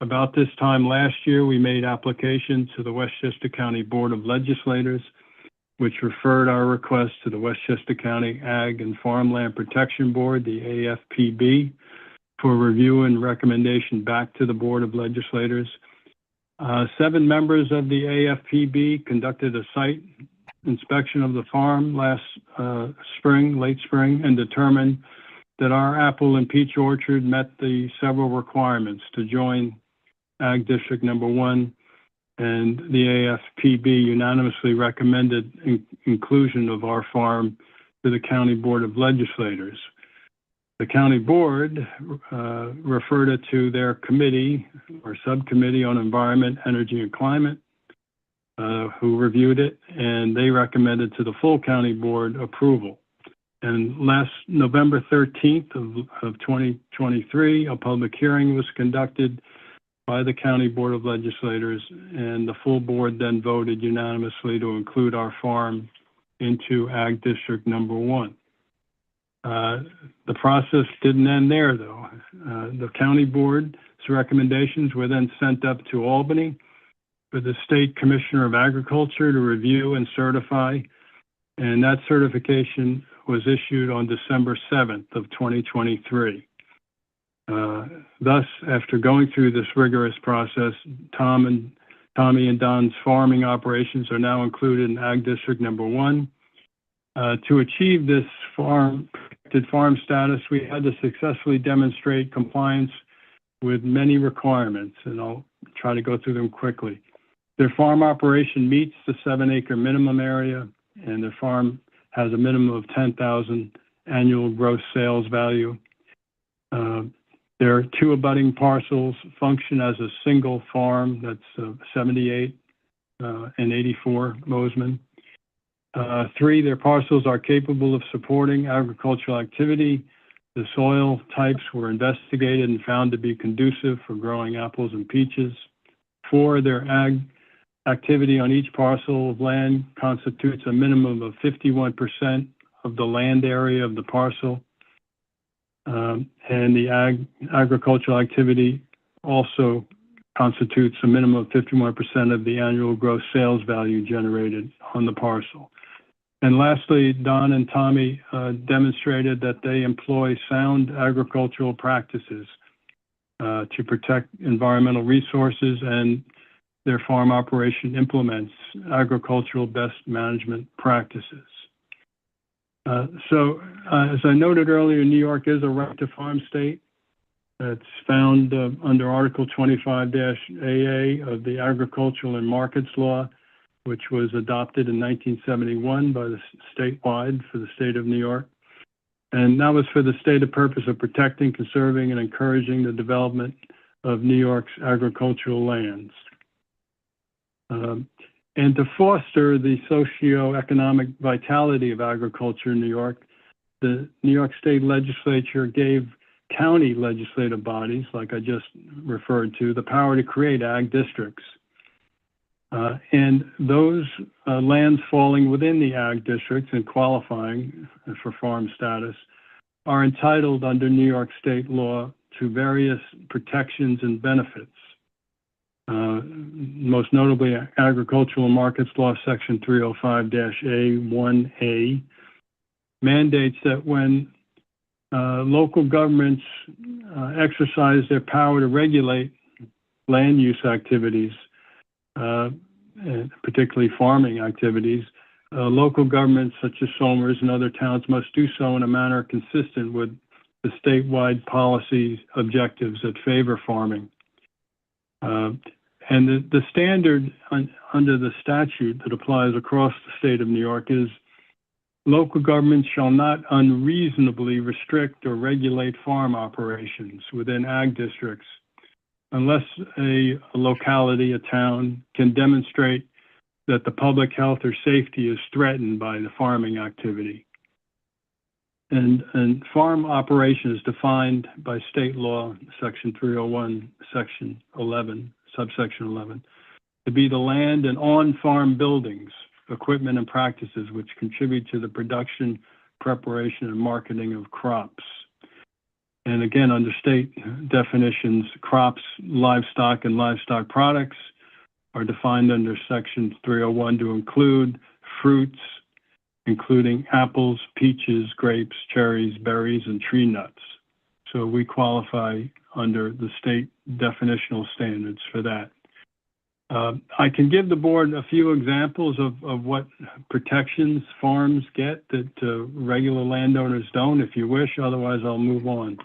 About this time last year, we made application to the Westchester County Board of Legislators, which referred our request to the Westchester County Ag and Farmland Protection Board, the AFPB, for review and recommendation back to the Board of Legislators. 7 members of the AFPB conducted a site inspection of the farm last late spring, and determined that our apple and peach orchard met the several requirements to join Ag District Number 1, and the AFPB unanimously recommended inclusion of our farm to the County Board of Legislators. The county board referred it to their committee or subcommittee on environment, energy, and climate, who reviewed it, and they recommended to the full county board approval. And last November 13th of 2023, a public hearing was conducted by the County Board of Legislators, and the full board then voted unanimously to include our farm into Ag District Number 1. The process didn't end there, though. The county board's recommendations were then sent up to Albany, for the State Commissioner of Agriculture to review and certify. And that certification was issued on December 7th of 2023. Thus, after going through this rigorous process, Tommy and Don's farming operations are now included in Ag District Number 1. To achieve this protected farm status, we had to successfully demonstrate compliance with many requirements, and I'll try to go through them quickly. Their farm operation meets the 7-acre minimum area, and their farm has a minimum of 10,000 annual gross sales value. Their 2 abutting parcels function as a single farm. That's 78 and 84 Mosman. 3, their parcels are capable of supporting agricultural activity. The soil types were investigated and found to be conducive for growing apples and peaches. 4, their ag activity on each parcel of land constitutes a minimum of 51% of the land area of the parcel. And the agricultural activity also constitutes a minimum of 51% of the annual gross sales value generated on the parcel. And lastly, Don and Tommy demonstrated that they employ sound agricultural practices to protect environmental resources, and their farm operation implements agricultural best management practices. As I noted earlier, New York is a right to farm state. It's found under Article 25-AA of the Agricultural and Markets Law, which was adopted in 1971 by the statewide for the state of New York. And that was for the stated purpose of protecting, conserving, and encouraging the development of New York's agricultural lands. And to foster the socio-economic vitality of agriculture in New York, the New York State Legislature gave county legislative bodies, like I just referred to, the power to create ag districts. And those lands falling within the ag districts and qualifying for farm status are entitled under New York state law to various protections and benefits. Most notably, Agricultural Markets Law Section 305-A1A mandates that when local governments exercise their power to regulate land use activities, particularly farming activities, local governments such as Somers and other towns must do so in a manner consistent with the statewide policy objectives that favor farming. And the standard under the statute that applies across the state of New York is local governments shall not unreasonably restrict or regulate farm operations within ag districts unless a locality, a town, can demonstrate that the public health or safety is threatened by the farming activity. And farm operation is defined by state law, Section 301, Section 11, subsection 11, to be the land and on-farm buildings, equipment, and practices which contribute to the production, preparation, and marketing of crops. And again, under state definitions, crops, livestock, and livestock products are defined under Section 301 to include fruits, including apples, peaches, grapes, cherries, berries, and tree nuts. So we qualify under the state definitional standards for that. I can give the board a few examples of what protections farms get that regular landowners don't, if you wish. Otherwise, I'll move on.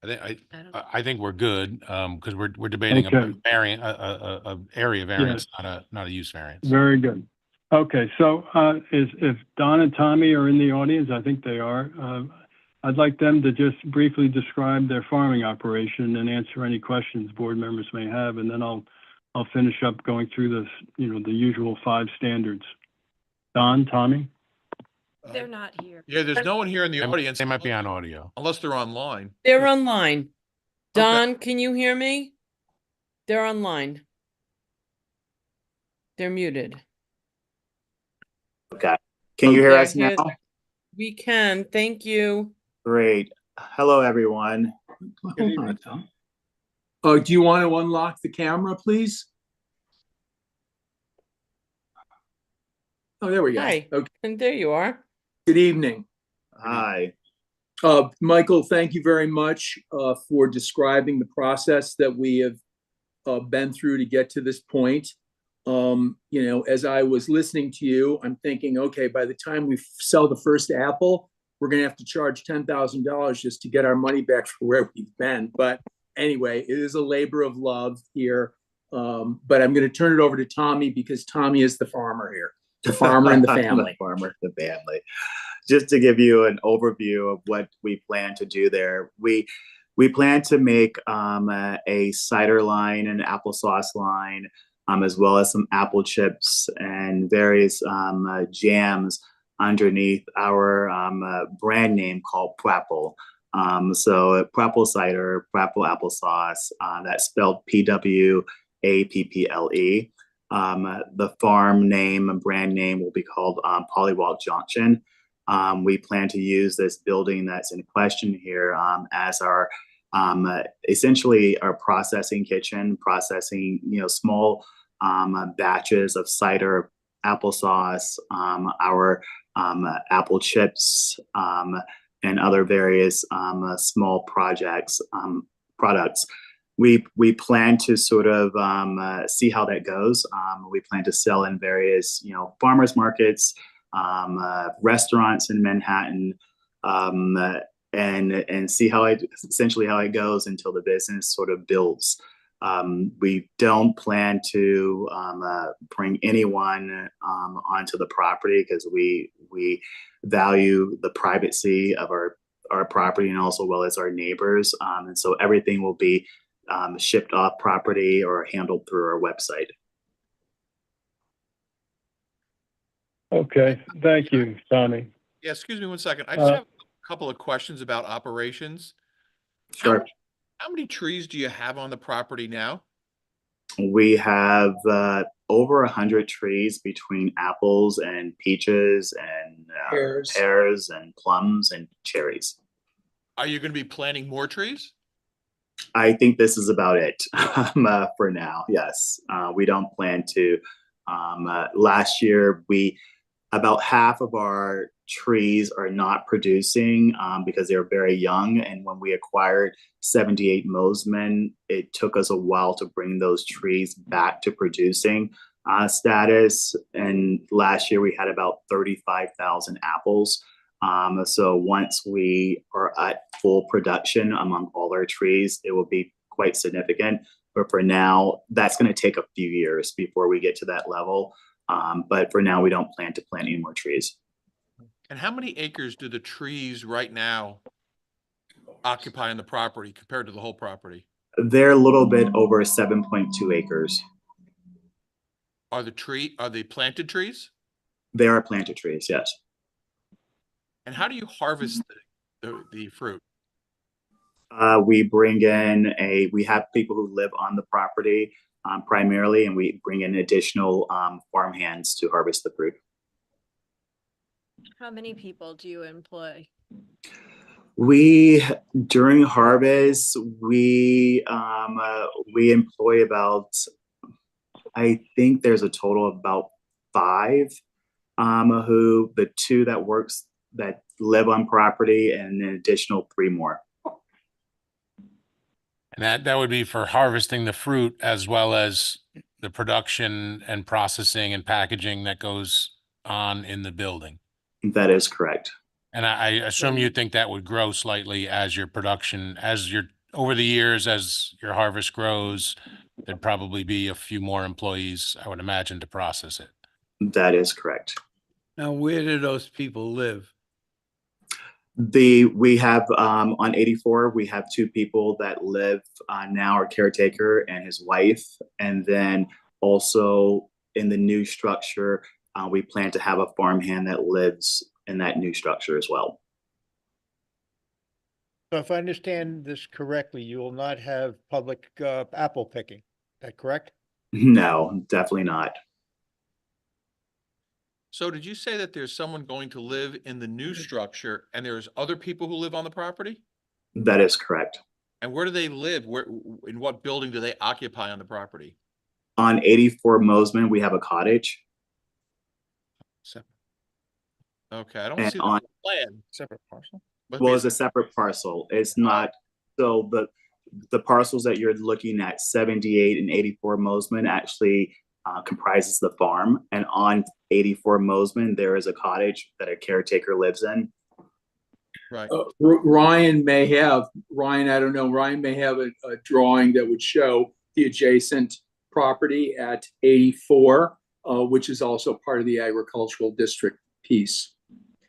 I think we're good, because we're debating Okay. a area variance, not a use variance. Very good. Okay, so if Don and Tommy are in the audience, I think they are. I'd like them to just briefly describe their farming operation and answer any questions board members may have, and then I'll finish up going through this, the usual 5 standards. Don, Tommy? They're not here. Yeah, there's no one here in the audience. They might be on audio. Unless they're online. They're online. Don, can you hear me? They're online. They're muted. Okay. Can you hear Okay, us now? We can. Thank you. Great. Hello, everyone. Good evening, Tom. Do you want to unlock the camera, please? Oh, there we go. Hi, Okay. and there you are. Good evening. Hi. Michael, thank you very much for describing the process that we have been through to get to this point. As I was listening to you, I'm thinking, okay, by the time we sell the first apple, we're going to have to charge $10,000 just to get our money back for where we've been. But anyway, it is a labor of love here. But I'm going to turn it over to Tommy because Tommy is the farmer here, the farmer and the family. The farmer, the family. Just to give you an overview of what we plan to do there, we plan to make a cider line, an applesauce line, as well as some apple chips and various jams underneath our brand name called Prapple. So Prapple cider, Prapple applesauce, that's spelled Pwapple. The farm name and brand name will be called Polywalk Junction. We plan to use this building that's in question here as our essentially our processing kitchen, processing small batches of cider, applesauce, our apple chips, and other various small products. We plan to sort of see how that goes. We plan to sell in various farmers markets, restaurants in Manhattan, and see how it goes until the business sort of builds. We don't plan to bring anyone onto the property because we value the privacy of our property and also well as our neighbors. And so everything will be shipped off property or handled through our website. Okay, thank you, Tommy. Yeah, excuse me one second. I just have a couple of questions about operations. Sure. How many trees do you have on the property now? We have over 100 trees between apples and peaches and pears and plums and cherries. Are you going to be planting more trees? I think this is about it for now. Yes, we don't plan to. Last year, about half of our trees are not producing because they're very young. And when we acquired 78 Mosman, it took us a while to bring those trees back to producing status. And last year we had about 35,000 apples. So once we are at full production among all our trees, it will be quite significant. But for now, that's going to take a few years before we get to that level. But for now, we don't plan to plant any more trees. And how many acres do the trees right now occupy on the property compared to the whole property? They're a little bit over 7.2 acres. Are they planted trees? They are planted trees, yes. And how do you harvest the fruit? We have people who live on the property primarily, and we bring in additional farm hands to harvest the fruit. How many people do you employ? During harvest, we employ about, I think there's a total of about 5 the 2 that live on property and an additional 3 more. And that would be for harvesting the fruit as well as the production and processing and packaging that goes on in the building. That is correct. And I assume you think that would grow slightly as your production, over the years, as your harvest grows, there'd probably be a few more employees, I would imagine, to process it. That is correct. Now, where do those people live? We have on 84, we have 2 people that live now, our caretaker and his wife. And then also in the new structure, we plan to have a farmhand that lives in that new structure as well. So if I understand this correctly, you will not have public apple picking. Is that correct? No, definitely not. So did you say that there's someone going to live in the new structure and there's other people who live on the property? That is correct. And where do they live? Where, in what building do they occupy on the property? On 84 Mosman, we have a cottage. Okay, I don't And see on, the plan. Separate parcel? Must well, be it's a separate parcel. It's not, so the parcels that you're looking at, 78 and 84 Mosman, actually comprises the farm. And on 84 Mosman, there is a cottage that a caretaker lives in. Right. Ryan, I don't know, Ryan may have a drawing that would show the adjacent property at 84, which is also part of the agricultural district piece.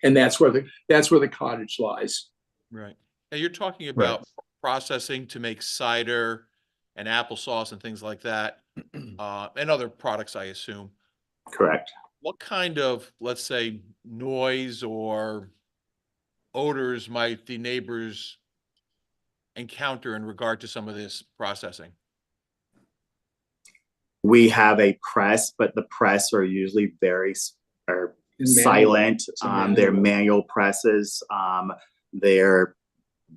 And that's where the cottage lies. Right. And you're talking about processing to make cider and applesauce and things like that, and other products, I assume. Correct. What kind of, let's say, noise or odors might the neighbors encounter in regard to some of this processing? We have a press, but the press are usually very silent. They're manual presses. They're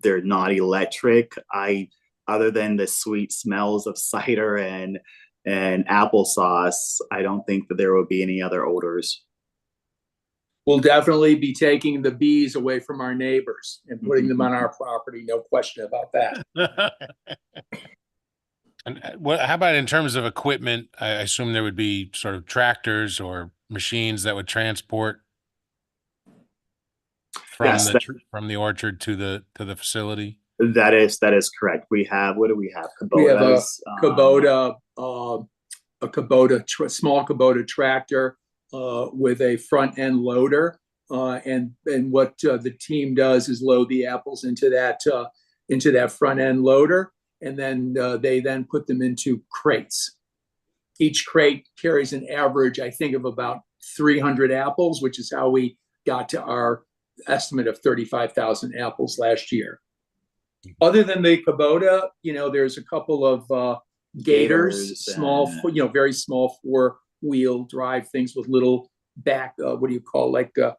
not electric. Other than the sweet smells of cider and applesauce, I don't think that there will be any other odors. We'll definitely be taking the bees away from our neighbors and putting them on our property. No question about that. And how about in terms of equipment? I assume there would be sort of tractors or machines that would transport from from the orchard to the facility. That is correct. We have, what do we have? Kubotas. We have a small Kubota tractor with a front end loader, and what the team does is load the apples into that front end loader, and then they then put them into crates. Each crate carries an average, I think, of about 300 apples, which is how we got to our estimate of 35,000 apples last year. Other than the Kubota, there's a couple of gators, small, very small 4-wheel drive things with little back, what do you call, like a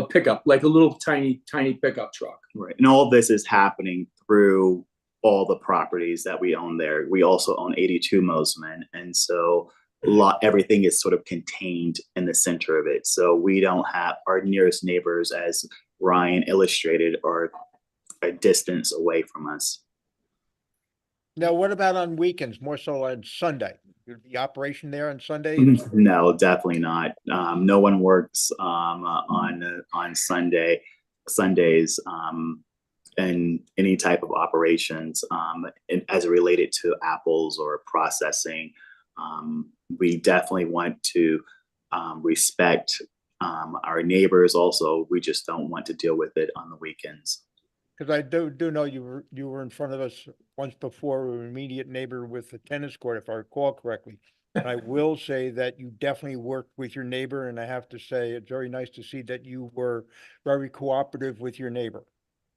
pickup, like a little tiny pickup truck. Right. And all of this is happening through all the properties that we own there. We also own 82 Mosman. And so everything is sort of contained in the center of it. So we don't have our nearest neighbors, as Ryan illustrated, are a distance away from us. Now, what about on weekends, more so on Sunday? The operation there on Sunday? No, definitely not. No one works on Sundays, and any type of operations as related to apples or processing. We definitely want to respect our neighbors. Also, we just don't want to deal with it on the weekends. Because I do know you were in front of us once before, we were an immediate neighbor with the tennis court, if I recall correctly. And I will say that you definitely worked with your neighbor, and I have to say it's very nice to see that you were very cooperative with your neighbor.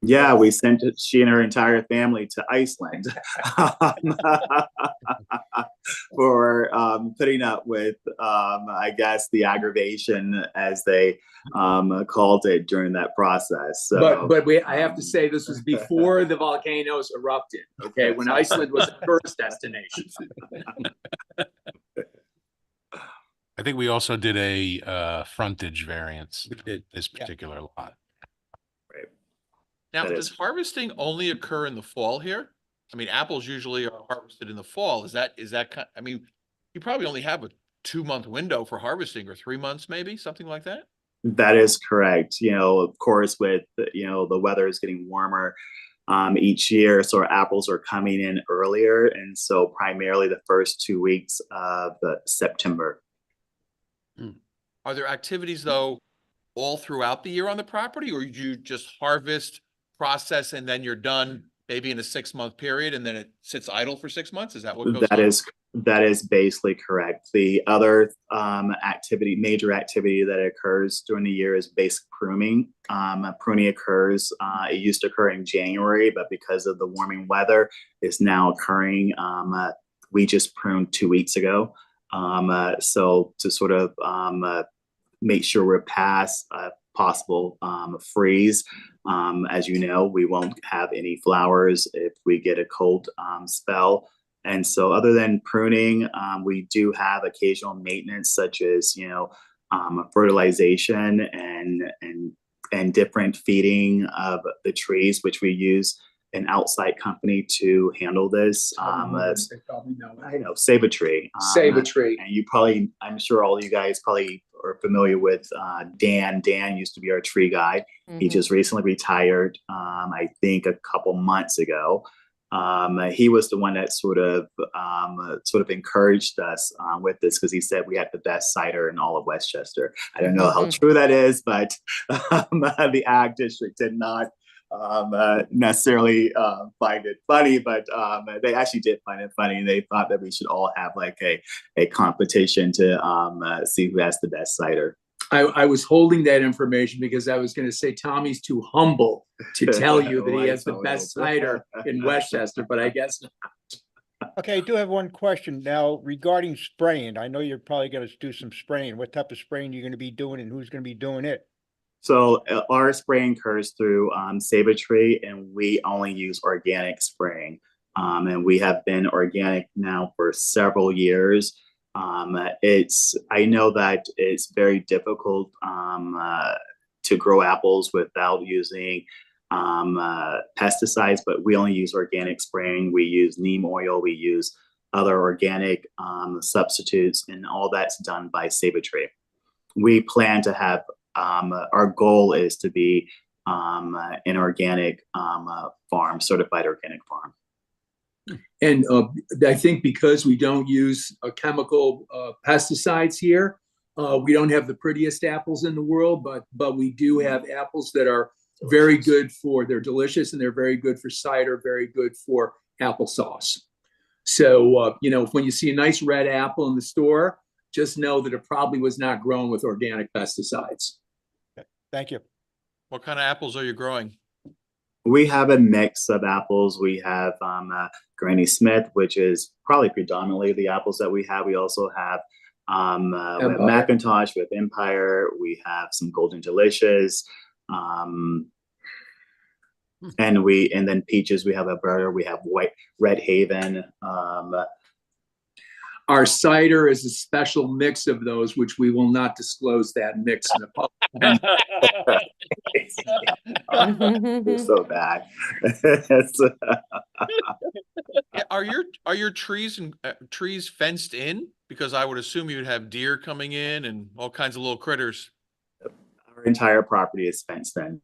Yeah, we sent she and her entire family to Iceland for putting up with, I guess, the aggravation, as they called it, during that process. So, but I have to say, this was before the volcanoes erupted. Okay, when Iceland was the first destination. I think we also did a frontage variance at this particular lot. Now, does harvesting only occur in the fall here? I mean, apples usually are harvested in the fall. Is that kind? I mean, you probably only have a 2-month window for harvesting, or 3 months, maybe something like that. that is correct. Of course, with the weather is getting warmer each year, so our apples are coming in earlier, and so primarily the first 2 weeks of September. Are there activities though all throughout the year on the property, or you just harvest, process, and then you're done maybe in a 6-month period, and then it sits idle for 6 months? Is that what goes on? That is basically correct. The other major activity that occurs during the year is basic pruning. Pruning occurs, it used to occur in January, but because of the warming weather, it's now occurring. We just pruned 2 weeks ago. So to sort of make sure we're past possible freeze, As you know, we won't have any flowers if we get a cold spell. And so other than pruning, we do have occasional maintenance such as, fertilization and different feeding of the trees, which we use an outside company to handle this. They probably know. I know, Save a Tree. Save a Tree. And you probably, I'm sure all you guys probably are familiar with Dan. Dan used to be our tree guy. He just recently retired, I think a couple months ago. He was the one that sort of encouraged us with this because he said we had the best cider in all of Westchester. I don't know how true that is, but the Ag District did not necessarily find it funny, but they actually did find it funny. They thought that we should all have like a competition to see who has the best cider. I was holding that information because I was going to say Tommy's too humble to tell you that he has the best cider in Westchester, but I guess not. Okay, I do have one question now regarding spraying. I know you're probably going to do some spraying. What type of spraying you're going to be doing and who's going to be doing it? So our spraying occurs through Save a Tree, and we only use organic spraying. And we have been organic now for several years. I know that it's very difficult to grow apples without using pesticides, but we only use organic spraying. We use neem oil, we use other organic substitutes, and all that's done by Save a Tree. We plan to have, our goal is to be an organic farm, certified organic farm. And I think because we don't use chemical pesticides here, we don't have the prettiest apples in the world, but we do have apples that are very good they're delicious and they're very good for cider, very good for applesauce. So, when you see a nice red apple in the store, just know that it probably was not grown with organic pesticides. Thank you. What kind of apples are you growing? We have a mix of apples. We have Granny Smith, which is probably predominantly the apples that we have. We also have Macintosh with Empire. We have some Golden Delicious. And then peaches, we have Alberta. We have Red Haven. Our cider is a special mix of those, which we will not disclose that mix in the public. You're so bad. Are your trees and trees fenced in? Because I would assume you'd have deer coming in and all kinds of little critters. Our entire property is fenced in.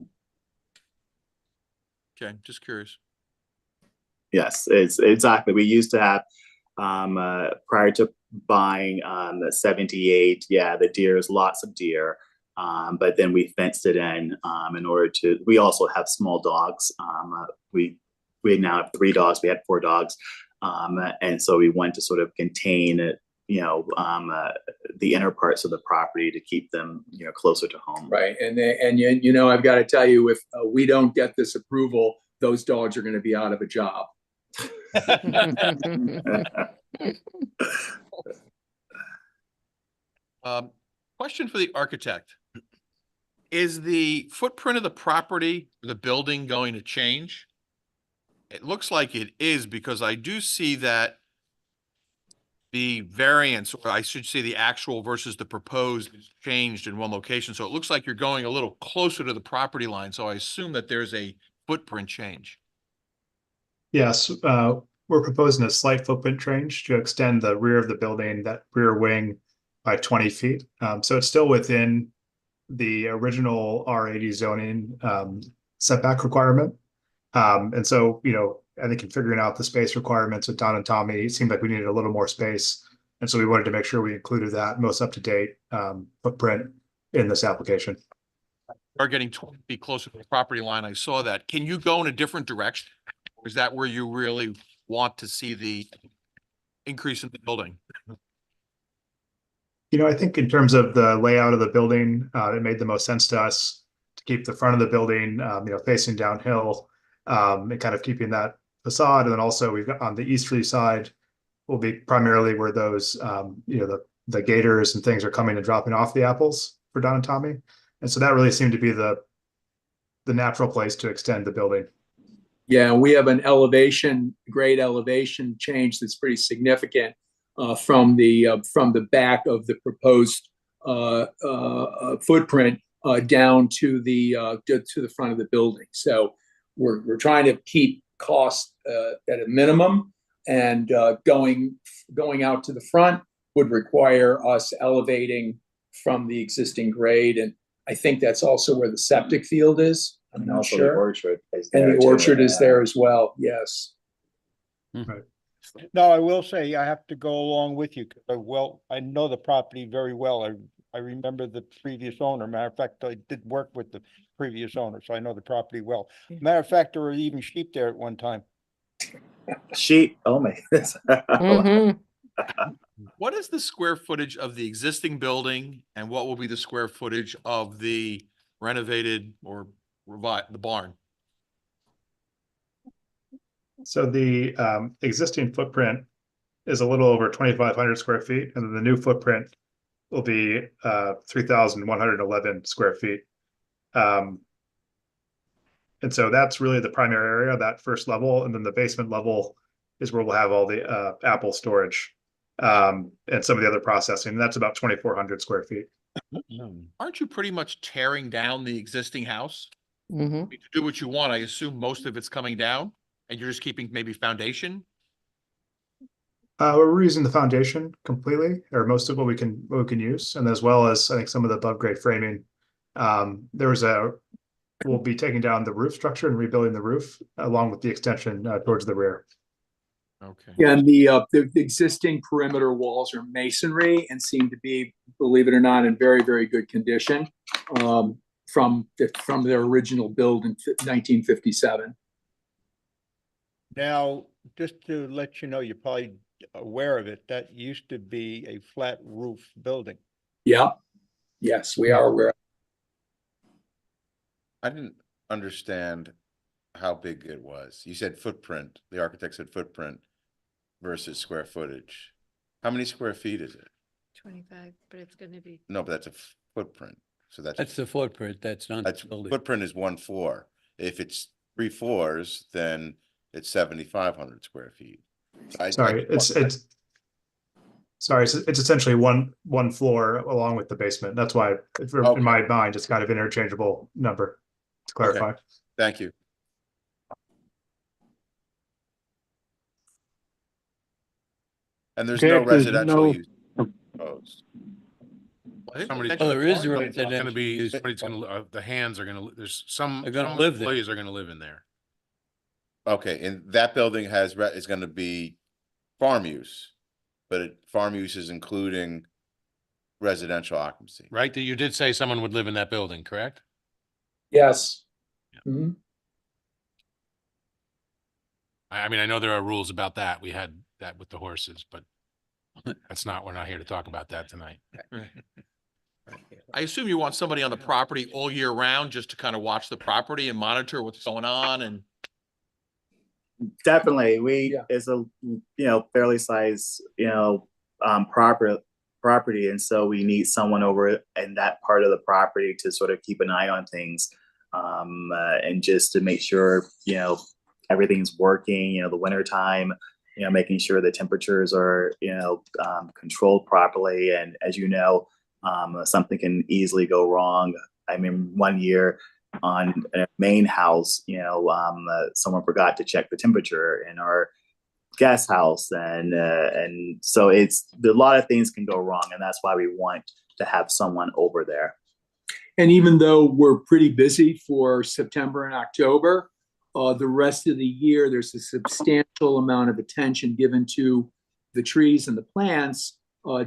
Okay, just curious. Yes, it's exactly. We used to have prior to buying the 78, the deers, lots of deer. But then we fenced it in order to, we also have small dogs. We now have 3 dogs. We had 4 dogs. And so we want to sort of contain the inner parts of the property to keep them, closer to home. Right. And I've got to tell you, if we don't get this approval, those dogs are going to be out of a job. Question for the architect. Is the footprint of the property, the building, going to change? It looks like it is, because I do see that the variance, or I should say the actual versus the proposed, is changed in one location. So it looks like you're going a little closer to the property line. So I assume that there's a footprint change. Yes, we're proposing a slight footprint change to extend the rear of the building, that rear wing, by 20 feet. So it's still within the original R80 zoning setback requirement. And so, I think in figuring out the space requirements with Don and Tommy, it seemed like we needed a little more space. And so we wanted to make sure we included that most up-to-date footprint in this application. Are getting 20 feet closer to the property line. I saw that. Can you go in a different direction? Or is that where you really want to see the increase in the building? I think in terms of the layout of the building, it made the most sense to us to keep the front of the building, facing downhill, and kind of keeping that facade. And then also we've got on the easterly side will be primarily where those, the gators and things are coming and dropping off the apples for Don and Tommy. And so that really seemed to be the the natural place to extend the building. Yeah, we have an grade elevation change that's pretty significant from the back of the proposed footprint down to the front of the building. So we're trying to keep costs at a minimum, and going out to the front would require us elevating from the existing grade, and I think that's also where the septic field is. I'm And not also sure. the orchard is And there the too, orchard is yeah. there as well, yes. No, I will say I have to go along with you. 'Cause I know the property very well. I remember the previous owner. Matter of fact, I did work with the previous owner, so I know the property well. Matter of fact, there were even sheep there at one time. Sheep, oh my goodness. Mhm. What is the square footage of the existing building and what will be the square footage of the renovated or the barn? So the existing footprint is a little over 2,500 square feet, and then the new footprint will be 3,111 square feet. And so that's really the primary area, that first level, and then the basement level is where we'll have all the Apple storage and some of the other processing. That's about 2,400 square feet. Aren't you pretty much tearing down the existing house? Mhm. I mean, to do what you want, I assume most of it's coming down and you're just keeping maybe foundation? We're reusing the foundation completely, or most of what we can use, and as well as I think some of the above grade framing. We'll be taking down the roof structure and rebuilding the roof along with the extension towards the rear. Okay. Yeah, and the existing perimeter walls are masonry and seem to be, believe it or not, in very, very good condition from their original build in 1957. Now, just to let you know, you're probably aware of it, that used to be a flat roof building. Yeah, yes, we are aware. I didn't understand how big it was. You said footprint, the architect said footprint versus square footage. How many square feet is it? 25, but it's gonna be. No, but that's a footprint. So That's the footprint, that's not the that's building. footprint is 1 floor. If it's 3 floors, then it's 7,500 square feet. Sorry, it's essentially one floor along with the basement. That's why in my mind, it's kind of interchangeable number to clarify. Okay. Thank you. And there's Okay, no if there's residential no- use proposed. Somebody, Oh, there is a it's gonna residential be, use. somebody's gonna, the hands are gonna, there's some. They're gonna some live there. employees are gonna live in there. Okay, and that building is gonna be farm use, but farm use is including residential occupancy. Right? You did say someone would live in that building, correct? Yes. Mhm. I mean, I know there are rules about that. We had that with the horses, but we're not here to talk about that tonight. I assume you want somebody on the property all year round just to kind of watch the property and monitor what's going on and. Definitely, it's a fairly sized property, and so we need someone over in that part of the property to sort of keep an eye on things, and just to make sure everything's working. The winter time, making sure the temperatures are controlled properly, and as something can easily go wrong. I mean, one year on a main house, someone forgot to check the temperature in our guest house, and so a lot of things can go wrong, and that's why we want to have someone over there. And even though we're pretty busy for September and October, the rest of the year, there's a substantial amount of attention given to the trees and the plants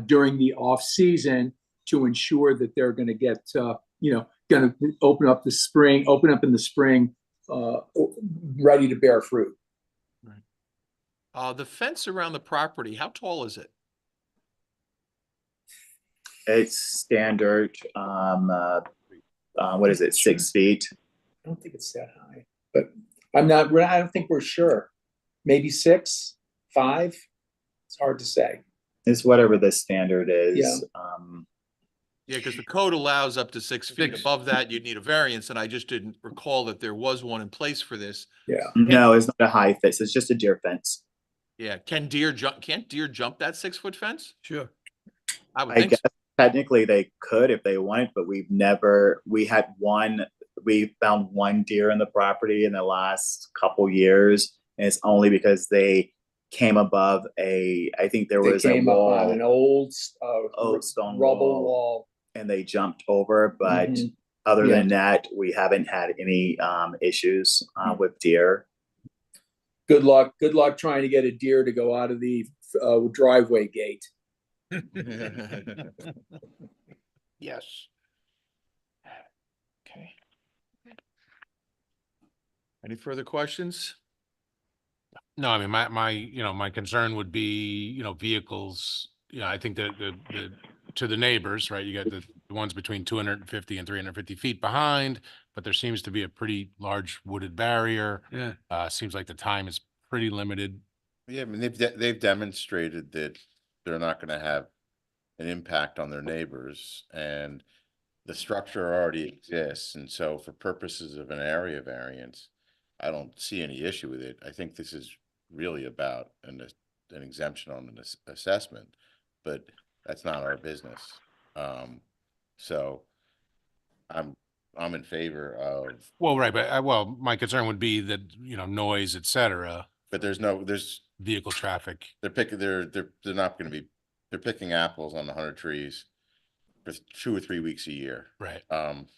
during the off season to ensure that they're going to get, going to open up in the spring, ready to bear fruit. Right. The fence around the property, how tall is it? It's standard. What is it? 6 feet. I don't think it's that high, but I don't think we're sure. Maybe 6, 5. It's hard to say. It's whatever the standard is. Yeah. Yeah, because the code allows up to 6 feet. 6. Above that, you'd need a variance, and I just didn't recall that there was one in place for this. Yeah. No, it's not a high fence. It's just a deer fence. Yeah, can't deer jump that 6-foot fence? Sure. I would I think guess so. technically they could if they wanted, but we found one deer in the property in the last couple years. And it's only because they came above I think there They was a came up on wall, an old stone rubble wall, wall. and they jumped over. But Mhm. other Yeah. than that, we haven't had any issues with deer. Good luck trying to get a deer to go out of the driveway gate. Yes. Okay. Any further questions? No, I mean, my concern would be, vehicles, I think to the neighbors, right? You got the ones between 250 and 350 feet behind, but there seems to be a pretty large wooded barrier. Yeah. Seems like the time is pretty limited. Yeah, I mean, they've demonstrated that they're not gonna have an impact on their neighbors, and the structure already exists, and so for purposes of an area variance, I don't see any issue with it. I think this is really about an exemption on an assessment, but that's not our business. So I'm in favor of, Well, right, but my concern would be that, noise, et cetera, but there's vehicle traffic. they're not gonna be, they're picking apples on 100 trees for 2 or 3 weeks a year. Right. And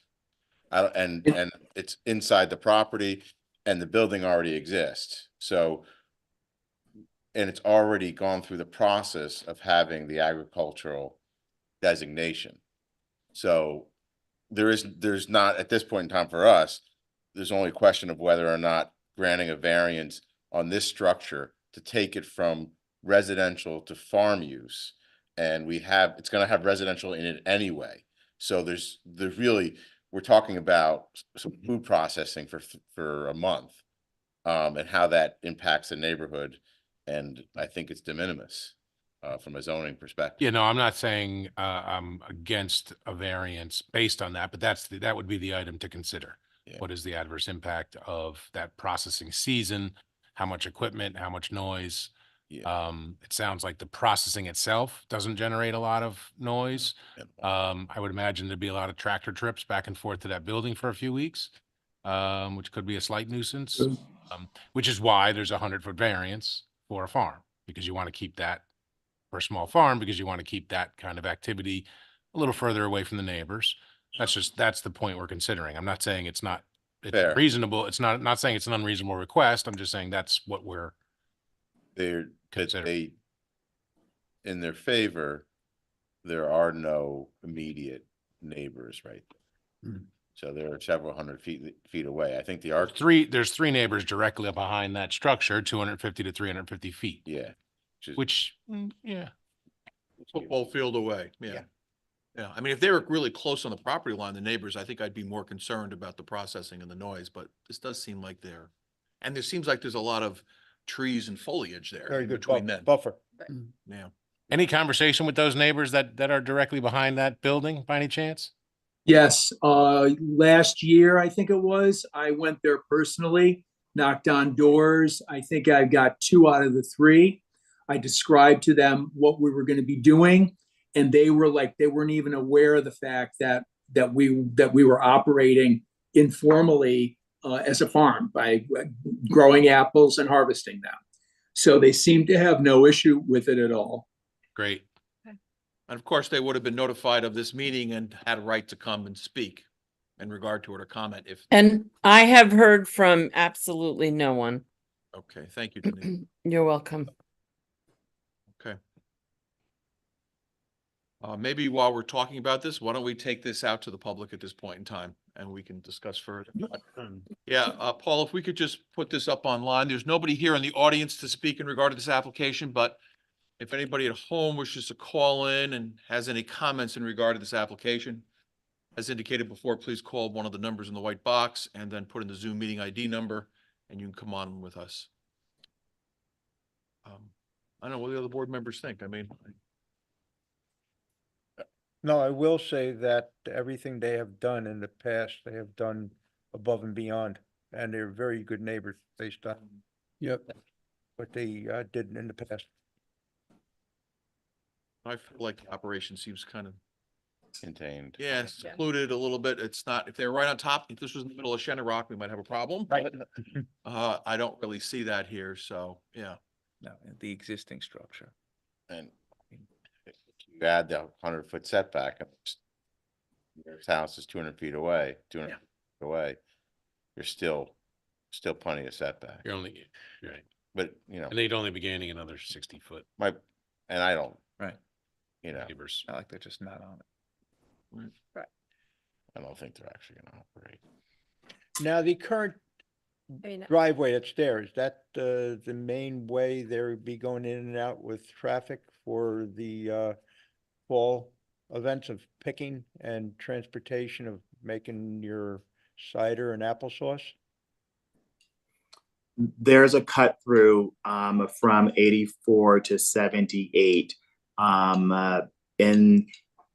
it's inside the property, and the building already exists. So, and it's already gone through the process of having the agricultural designation. So there's not, at this point in time for us, there's only a question of whether or not granting a variance on this structure to take it from residential to farm use. And it's gonna have residential in it anyway. So there's really, we're talking about some food processing for a month, and how that impacts the neighborhood. And I think it's de minimis, from a zoning perspective. Yeah, no, I'm not saying I'm against a variance based on that, but that would be the item to consider. Yeah. What is the adverse impact of that processing season? How much equipment, how much noise? Yeah. It sounds like the processing itself doesn't generate a lot of noise. I would imagine there'd be a lot of tractor trips back and forth to that building for a few weeks, which could be a slight nuisance, which is why there's a 100-foot variance for a farm, because you want to keep that for a small farm, because you want to keep that kind of activity a little further away from the neighbors. That's the point we're considering. I'm not saying it's Fair. reasonable. It's not saying it's an unreasonable request. I'm just saying that's what we're considering. In their favor, there are no immediate neighbors right there. Hmm. So they're several hundred feet away. I think There's three neighbors directly behind that structure, 250 to 350 feet. Yeah. Yeah. Football field away, yeah. Yeah, I mean, if they were really close on the property line, the neighbors, I think I'd be more concerned about the processing and the noise, but this does seem like and there seems like there's a lot of trees and foliage there Very in good between them. buffer. Yeah. Any conversation with those neighbors that are directly behind that building by any chance? Yes, last year, I think it was, I went there personally, knocked on doors. I think I got 2 out of the 3. I described to them what we were going to be doing, and they weren't even aware of the fact that we were operating informally as a farm by growing apples and harvesting them. So they seemed to have no issue with it at all. Great. And of course, they would have been notified of this meeting and had a right to come and speak in regard to it or comment if. And I have heard from absolutely no one. Okay, thank you, Denise. You're welcome. Okay. Maybe while we're talking about this, why don't we take this out to the public at this point in time and we can discuss further. Yeah, Paul, if we could just put this up online. There's nobody here in the audience to speak in regard to this application, but if anybody at home wishes to call in and has any comments in regard to this application, as indicated before, please call one of the numbers in the white box and then put in the Zoom meeting ID number and you can come on with us. I don't know what the other board members think. I mean, No, I will say that everything they have done in the past, they have done above and beyond, and they're very good neighbors based on Yep. what they did in the past. I feel like the operation seems kind of, Contained. yeah, secluded a little bit. It's not, if they're right on top, if this was in the middle of Rock, we might have a problem. Right. But, I don't really see that here, so, yeah. No, the existing structure. And if you add the 100-foot setback, your house is 200 feet away, 200 feet away, you're still plenty of setback. You're only, right. But, you know, And they'd only be gaining another 60 foot and I don't, Right. you know, neighbors. Not like they're just not on it. I don't think they're actually gonna operate. Now, the current I mean, driveway that's there, is that the main way there would be going in and out with traffic for the fall events of picking and transportation of making your cider and applesauce? There's a cut through from 84 to 78.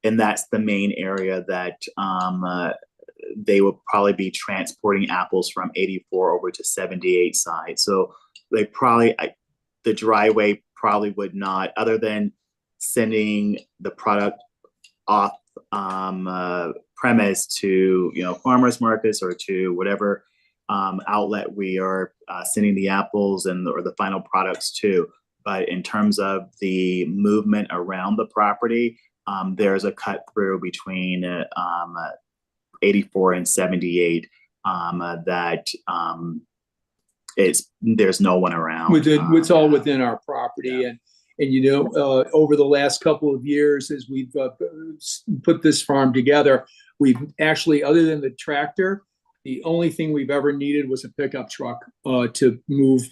And that's the main area that they will probably be transporting apples from 84 over to 78 side. So they probably, the driveway probably would not, other than sending the product off premise to, you know, farmers markets or to whatever outlet we are sending the apples or the final products to. But in terms of the movement around the property, there's a cut through between 84 and 78 that there's no one around. It's all within our property. And you know, over the last couple of years, as we've put this farm together, we've actually, other than the tractor, the only thing we've ever needed was a pickup truck to move,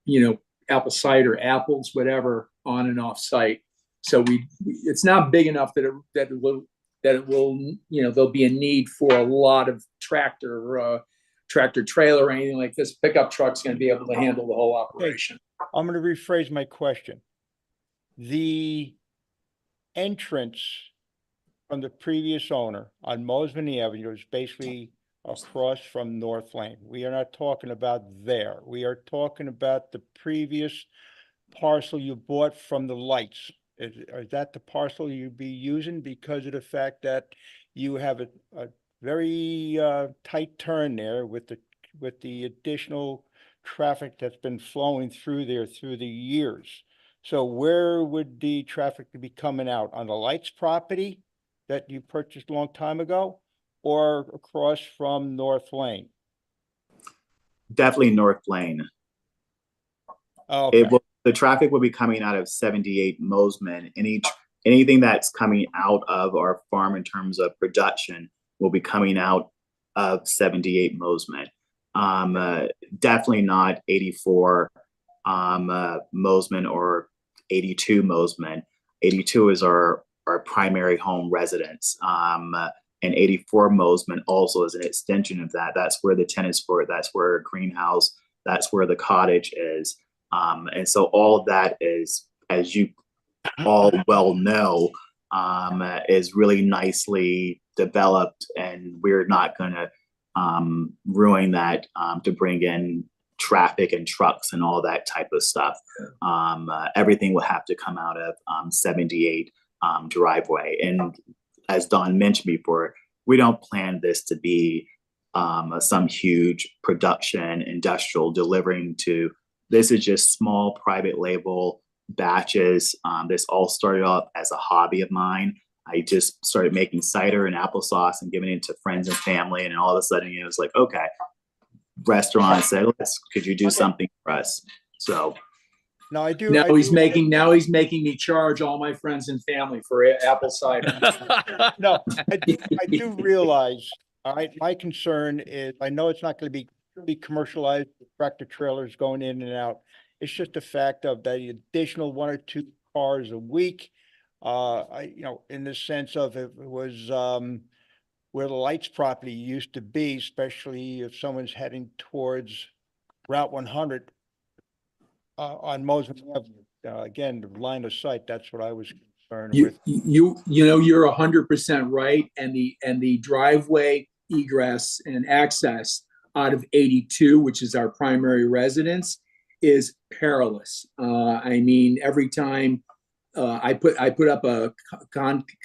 you know, apple cider, apples, whatever, on and off site. So it's not big enough that it will, you know, there'll be a need for a lot of tractor trailer or anything like this. Pickup truck's going to be able to handle the whole operation. I'm going to rephrase my question. The entrance from the previous owner on Mosman Avenue is basically across from North Lane. We are not talking about there. We are talking about the previous parcel you bought from the lights. Is that the parcel you'd be using because of the fact that you have a very tight turn there with the additional traffic that's been flowing through there through the years? So where would the traffic be coming out? On the lights property that you purchased a long time ago, or across from North Lane? Definitely North Lane. Okay. The traffic will be coming out of 78 Mosman. Anything that's coming out of our farm in terms of production will be coming out of 78 Mosman. Definitely not 84 Mosman or 82 Mosman. 82 is our primary home residence. And 84 Mosman also is an extension of that. That's where the tennis court, that's where a greenhouse, that's where the cottage is. And so all of that is, as you all well know, is really nicely developed, and we're not going to ruin that to bring in traffic and trucks and all that type of stuff. Everything will have to come out of 78 driveway. And as Don mentioned before, we don't plan this to be some huge production industrial delivering to. This is just small private label batches. This all started off as a hobby of mine. I just started making cider and applesauce and giving it to friends and family. And all of a sudden, you know, it's like, okay, restaurant said, could you do something for us? So now I do. Now he's making me charge all my friends and family for apple cider. No, I do realize, all right, my concern is, I know it's not going to be commercialized tractor trailers going in and out. It's just the fact of the additional 1 or 2 cars a week. You know, in the sense of, if it was where the lights property used to be, especially if someone's heading towards Route 100 on Mosman Avenue. Again, the line of sight, that's what I was concern You, with. you know, you're 100% right. And the driveway egress and access out of 82, which is our primary residence, is perilous. I mean, every time I put up a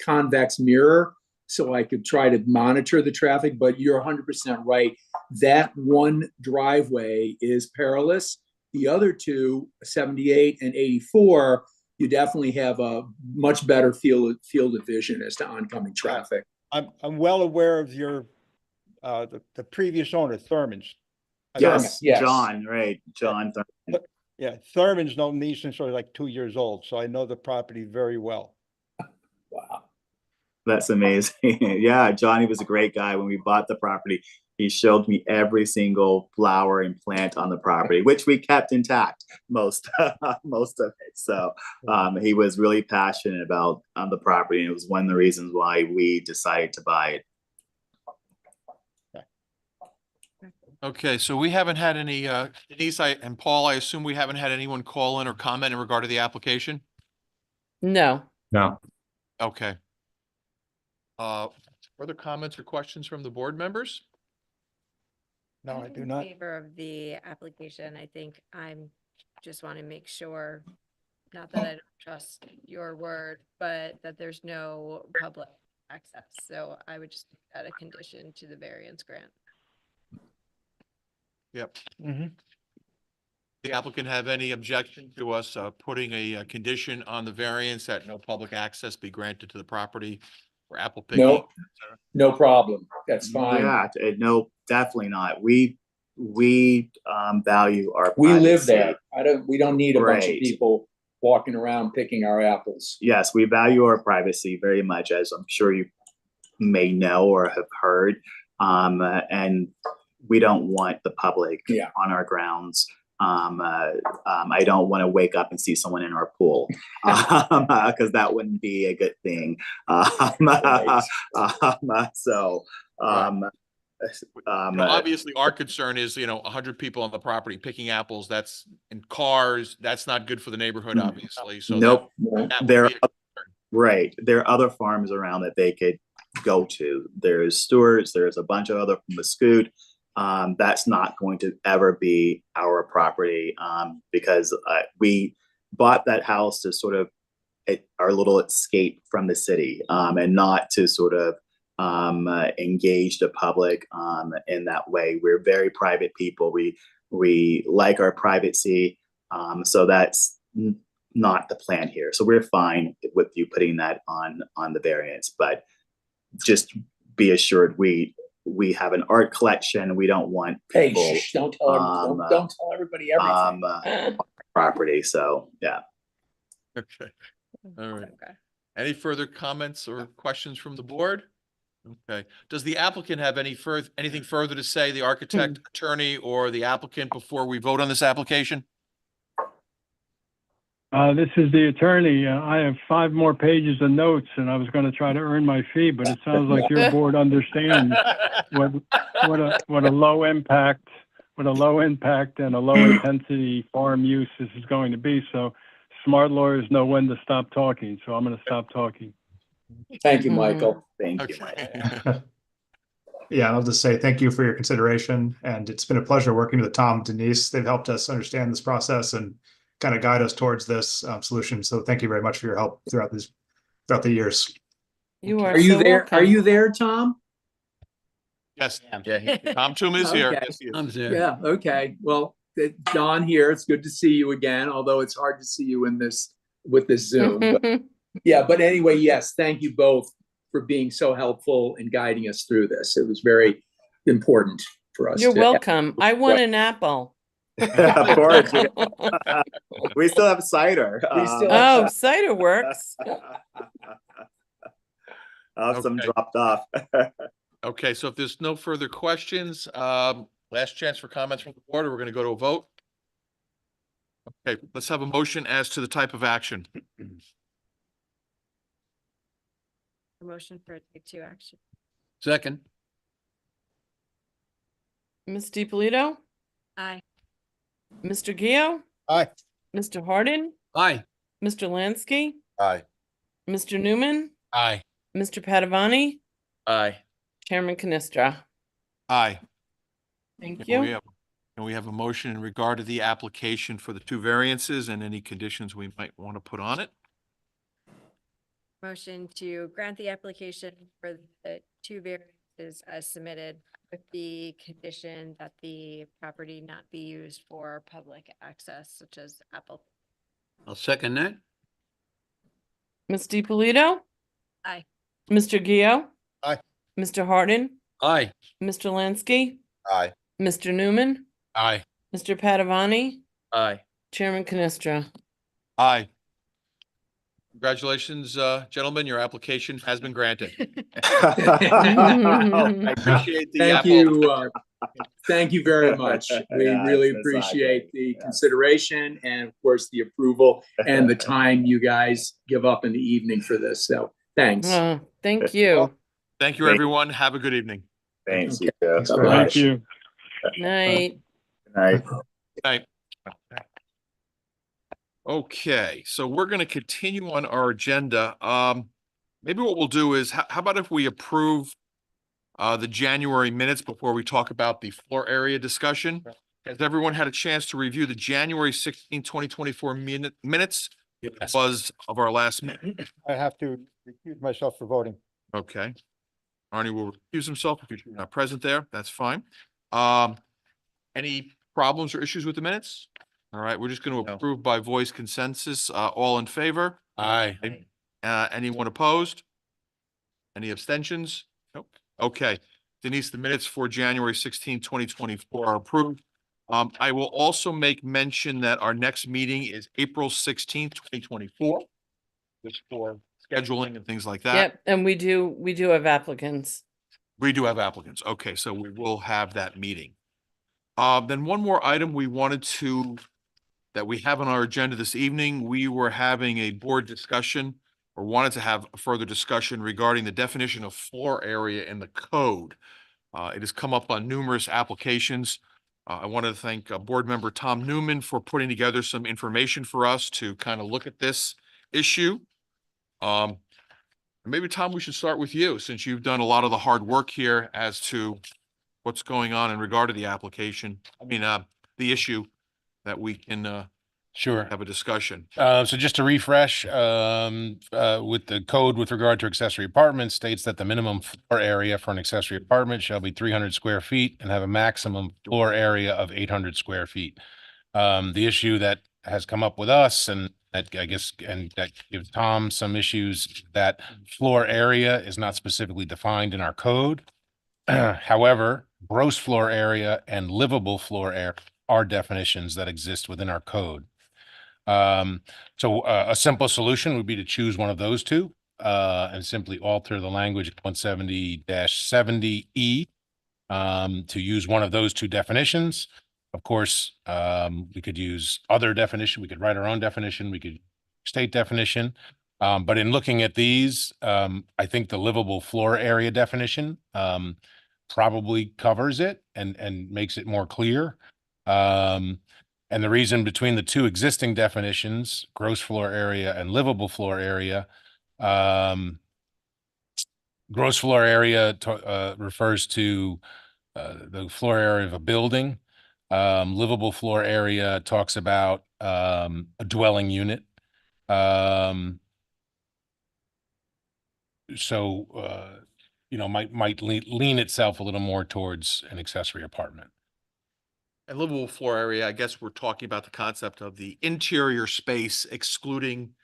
convex mirror so I could try to monitor the traffic, but you're 100% right. That one driveway is perilous. The other two, 78 and 84, you definitely have a much better field of vision as to oncoming traffic. I'm well aware of your, the previous owner, Thurman's. Yes, Yes. John, right, John. Yeah, Thurman's known me since I was like 2 years old, so I know the property very well. Wow. That's amazing. Yeah, Johnny was a great guy. When we bought the property, he showed me every single flower and plant on the property, which we kept intact most most of it. So he was really passionate about the property, and it was one of the reasons why we decided to buy it. Okay, so we haven't had any, Denise and Paul, I assume we haven't had anyone call in or comment in regard to the application? No. No. Okay. Further comments or questions from the board members? No, I I'm do in not. favor of the application. I think just want to make sure, not that I don't trust your word, but that there's no public access. So I would just add a condition to the variance grant. Yep. Mhm. The applicant have any objection to us putting a condition on the variance that no public access be granted to the property for apple picking? No, no problem. That's fine. Yeah, no, definitely not. We value our We live privacy. there. We don't need a bunch of Right. people walking around picking our apples. Yes, we value our privacy very much, as I'm sure you may know or have heard. And we don't want the public on our grounds. I don't want to wake up and see someone in our pool, because that wouldn't be a good thing. Obviously, our concern is, 100 people on the property picking apples, that's in cars, that's not good for the neighborhood, obviously. So nope. that would There, be a- right. There are other farms around that they could go to. There's Stewart's, there's a bunch of other from Mascout. That's not going to ever be our property, because we bought that house to sort of our little escape from the city, and not to sort of engage the public in that way. We're very private people. We like our privacy, so that's not the plan here. So we're fine with you putting that on the variance, but just be assured we have an art collection. We don't want people. Hey, don't tell everybody everything. Property. So yeah. Okay. All right. Any further comments or questions from the board? Okay. Does the applicant have anything further to say, the architect, attorney, or the applicant, before we vote on this application? This is the attorney. I have 5 more pages of notes, and I was going to try to earn my fee, but it sounds like your board understands what a low impact and a low intensity farm use this is going to be. So smart lawyers know when to stop talking. So I'm going to stop talking. Thank you, Michael. Thank you, Michael. Yeah, I'll just say thank you for your consideration, and it's been a pleasure working with Tom, Denise. They've helped us understand this process and kind of guide us towards this solution. So thank you very much for your help throughout the years. You are Are you so there? welcome. Are you there, Tom? Yes. Tom Toom is here. Okay. Yes, he is. I'm there. Yeah. Okay. Well, John here. It's good to see you again, although it's hard to see you with this Zoom. But, yeah. But anyway, yes. Thank you both for being so helpful and guiding us through this. It was very important for us. You're welcome. I want an apple. Of course. We still have cider. Oh, cider works. I'll have some dropped off. Okay, so if there's no further questions, last chance for comments from the board, or we're going to go to a vote. Okay, let's have a motion as to the type of action. A motion for a take 2 action. Second. Ms. DiPolito? Aye. Mr. Gio? Aye. Mr. Hardin? Aye. Mr. Lansky? Aye. Mr. Newman, Aye. Mr. Padavani, Aye. Chairman Canestra. Aye. Thank And we you. have, and we have a motion in regard to the application for the two variances and any conditions we might want to put on it. Motion to grant the application for the two variances as submitted with the condition that the property not be used for public access such as Apple. I'll second that. Ms. DiPolito, Aye. Mr. Gio. Aye. Mr. Harden, Aye. Mr. Lansky, Aye. Mr. Newman, Aye. Mr. Padavani, Aye. Chairman Canestra. Aye. Congratulations, gentlemen, your application has been granted. I appreciate the Thank apple. you. Thank you very much. We Yeah, really it's appreciate the exciting. Yeah. consideration and of course the approval and the time you guys give up in the evening for this. So thanks. Thank you. Thank you, everyone. Have a good evening. Thanks, Okay. you. Thanks very Bye-bye. much. Thank you. Night. Good night. Good night. Okay, so we're going to continue on our agenda. Maybe what we'll do is, how about if we approve the January minutes before we talk about the floor area discussion? Has everyone had a chance to review the January 16, 2024 minutes? Yes. Was of our last meeting. I have to recuse myself for voting. Okay. Arnie will recuse himself if you're not present there. That's fine. Any problems or issues with the minutes? All right, we're just going to No. approve by voice consensus. All in favor? Aye. Anyone opposed? Any abstentions? Nope. Okay. Denise, the minutes for January 16, 2024 are approved. I will also make mention that our next meeting is April 16th, 2024. Just for scheduling and things like that. Yep, and we do have applicants. We do have applicants. Okay, so we will have that meeting. Then one more item that we have on our agenda this evening, we were having a board discussion or wanted to have a further discussion regarding the definition of floor area in the code. It has come up on numerous applications. I want to thank Board Member Tom Newman for putting together some information for us to kind of look at this issue. Maybe, Tom, we should start with you, since you've done a lot of the hard work here as to what's going on in regard to the application. I mean, the issue that we can Sure. have a discussion. So just to refresh, with the code with regard to accessory apartments states that the minimum floor area for an accessory apartment shall be 300 square feet and have a maximum floor area of 800 square feet. The issue that has come up with us and that I guess, and that gives Tom some issues, that floor area is not specifically defined in our code. However, gross floor area and livable floor area are definitions that exist within our code. So a simple solution would be to choose one of those two and simply alter the language 170-70E to use one of those two definitions. Of course, we could use other definition. We could write our own definition. We could state definition. But in looking at these, I think the livable floor area definition probably covers it and makes it more clear. And the reason between the two existing definitions, gross floor area and livable floor area, gross floor area refers to the floor area of a building. Livable floor area talks about a dwelling unit. Might lean itself a little more towards an accessory apartment. And livable floor area, I guess we're talking about the concept of the interior space excluding,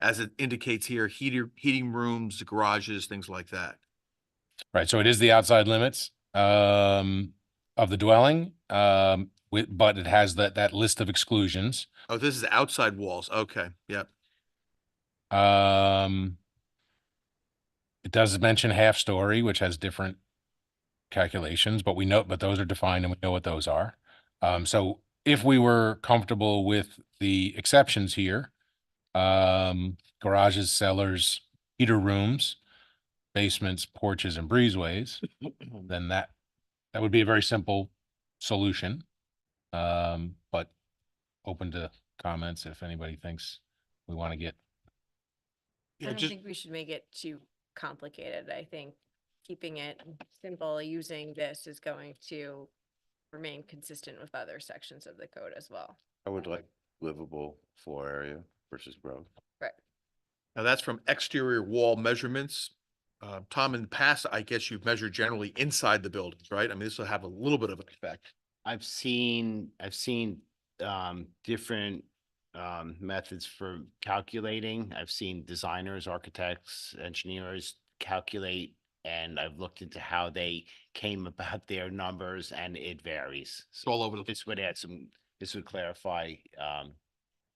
as it indicates here, heating rooms, garages, things like that. Right, so it is the outside limits of the dwelling, but it has that list of exclusions. Oh, this is outside walls. Okay, yep. It does mention half story, which has different calculations, but those are defined and we know what those are. So if we were comfortable with the exceptions here, garages, cellars, heater rooms, basements, porches, and breezeways, then that would be a very simple solution. But open to comments if anybody thinks we want to get I don't think we should make it too complicated. I think keeping it simple using this is going to remain consistent with other sections of the code as well. I would like livable floor area versus growth. Right. Now that's from exterior wall measurements. Tom, in the past, I guess you've measured generally inside the buildings, right? I mean, this will have a little bit of an effect. I've seen different methods for calculating. I've seen designers, architects, engineers calculate, and I've looked into how they came about their numbers, and it varies. It's all over the. This would add some, this would clarify,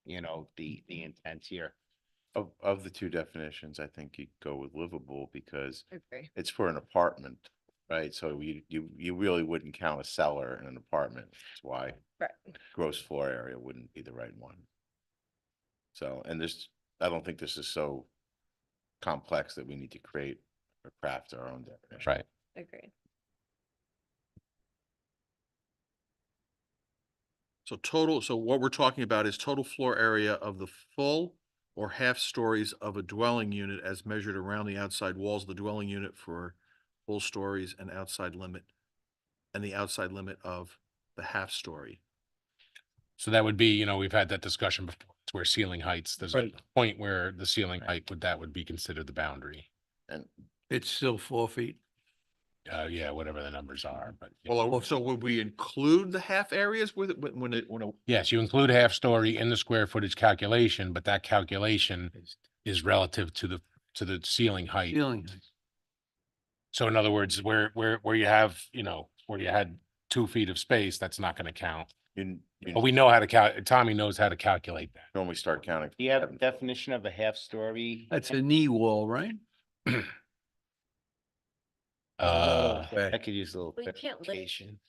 you know, the intent here. Of the two definitions, I think you go with livable because Agree. it's for an apartment, right? So you really wouldn't count a cellar in an apartment. That's why Right. gross floor area wouldn't be the right one. So, and I don't think this is so complex that we need to create or craft our own definition. Right. Agreed. So what we're talking about is total floor area of the full or half stories of a dwelling unit as measured around the outside walls of the dwelling unit for full stories and outside limit, and the outside limit of the half story. So that would be, you know, we've had that discussion before. It's where ceiling heights, there's a Right. point where the ceiling height would be considered the boundary. And It's still 4 feet. Yeah, whatever the numbers are, but yeah. Well, so would we include the half areas with it when Yes, you include half story in the square footage calculation, but that calculation is relative to the ceiling height. Ceiling. So in other words, where you have, you know, where you had 2 feet of space, that's not gonna count. you But we know how to Tommy knows how to calculate that. normally start counting. Do you have a definition of a half story? That's a knee wall, right? I could use a little Well, you can't lift. clarification.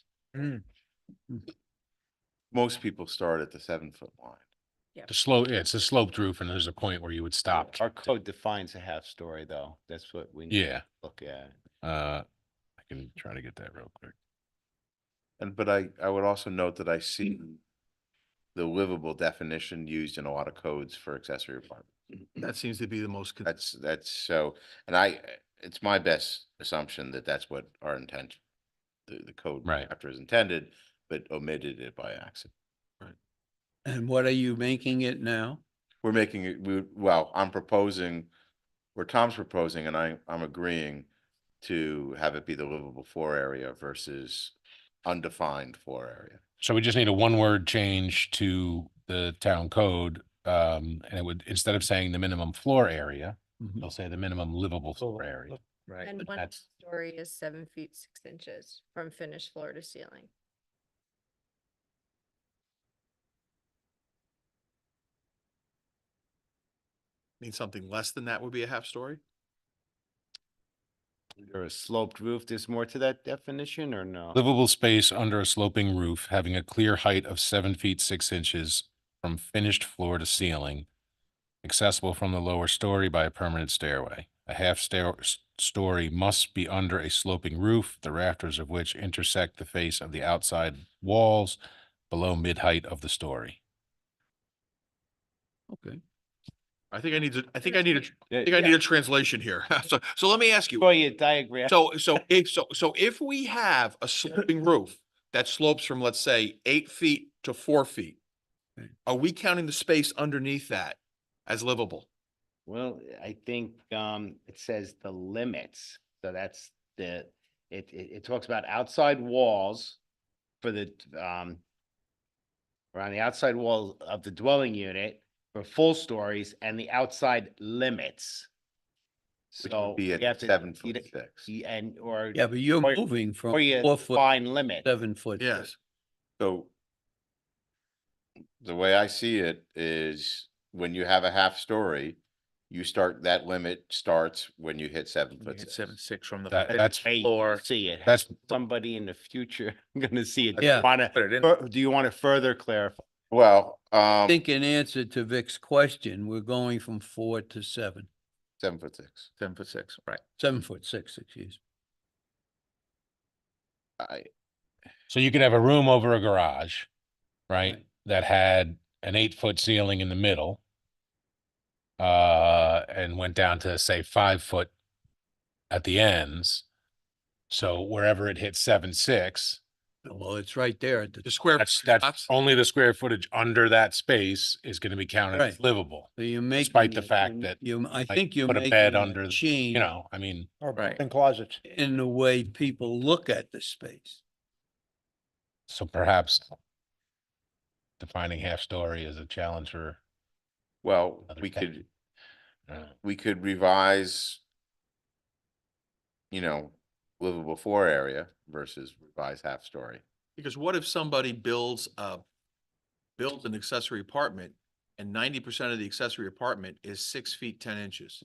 Most people start at the 7-foot line. The slope, yeah, it's a sloped roof and there's a point where you would stop. Our code defines a half story though. That's what we need Yeah. to look at. I can try to get that real quick. But I would also note that I see the livable definition used in a lot of codes for accessory apartments. that seems to be the most. That's so, and it's my best assumption that that's what our intent, the code Right. chapter is intended, but omitted it by accident. And what are you making it now? We're making it, well, I'm proposing, or Tom's proposing, and I'm agreeing to have it be the livable floor area versus undefined floor area. So we just need a one-word change to the town code. And it would, instead of saying the minimum floor area, they'll say the minimum livable floor area. Right. And one That's- story is 7 feet 6 inches from finished floor to ceiling. Mean something less than that would be a half story? Or a sloped roof, there's more to that definition or no? Livable space under a sloping roof having a clear height of 7 feet 6 inches from finished floor to ceiling, accessible from the lower story by a permanent stairway. A half story must be under a sloping roof, the rafters of which intersect the face of the outside walls below mid-height of the story. Okay. I think I need a translation here. So let me ask you. Draw you a diagram. So if we have a sloping roof that slopes from, let's say, 8 feet to 4 feet, are we counting the space underneath that as livable? Well, I think it says the limits. So that's it talks about outside walls for the around the outside wall of the dwelling unit for full stories and the outside limits. Which So would be you at have to- 7'6". And or Yeah, but you're or- moving from or you 4 foot, define limit. 7 foot. Yes. So the way I see it is when you have a half story, that limit starts when you hit 7'6". 7'6" from the That's floor. See it. That's- Somebody in the future gonna see it. Yeah. Do you want to further clarify? Well, I think in answer to Vic's question, we're going from 4 to 7. 7'6". 7'6", right. 7'6", excuse So you could have a room over a garage, right? Right. That had an 8-foot ceiling in the middle. and went down to say 5 foot at the ends. So wherever it hits 7.6, Well, it's right there at The square. that's only the square footage under that space is gonna be counted as Right. livable. So you're making. Despite the fact that I like, think you're put a making bed a under, change. you know, I mean, Or Right. built-in closets. In the way people look at the space. so perhaps defining half story is a challenge for. Well, Another we day. could, uh, we could revise, livable floor area versus revise half story. Because what if somebody builds an accessory apartment and 90% of the accessory apartment is 6 feet 10 inches?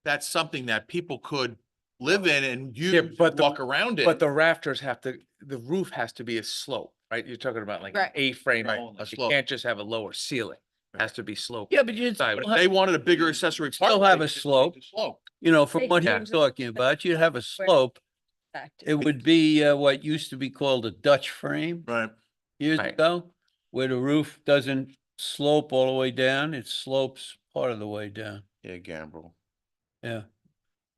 That's something that people could live in and use, but walk around it. But the rafters the roof has to be a slope, right? You're talking about like Right. A-frame Right, only. a You slope. can't just have a lower ceiling. It has to be sloped. Yeah, but you Side. But if they wanted a bigger accessory still apartment. have they a could just slope. make it slope. From what Yeah. he's talking about, you'd have a slope. It would be what used to be called a Dutch frame Right. years Right. ago, where the roof doesn't slope all the way down, it slopes part of the way down. Yeah, gambrel. Yeah.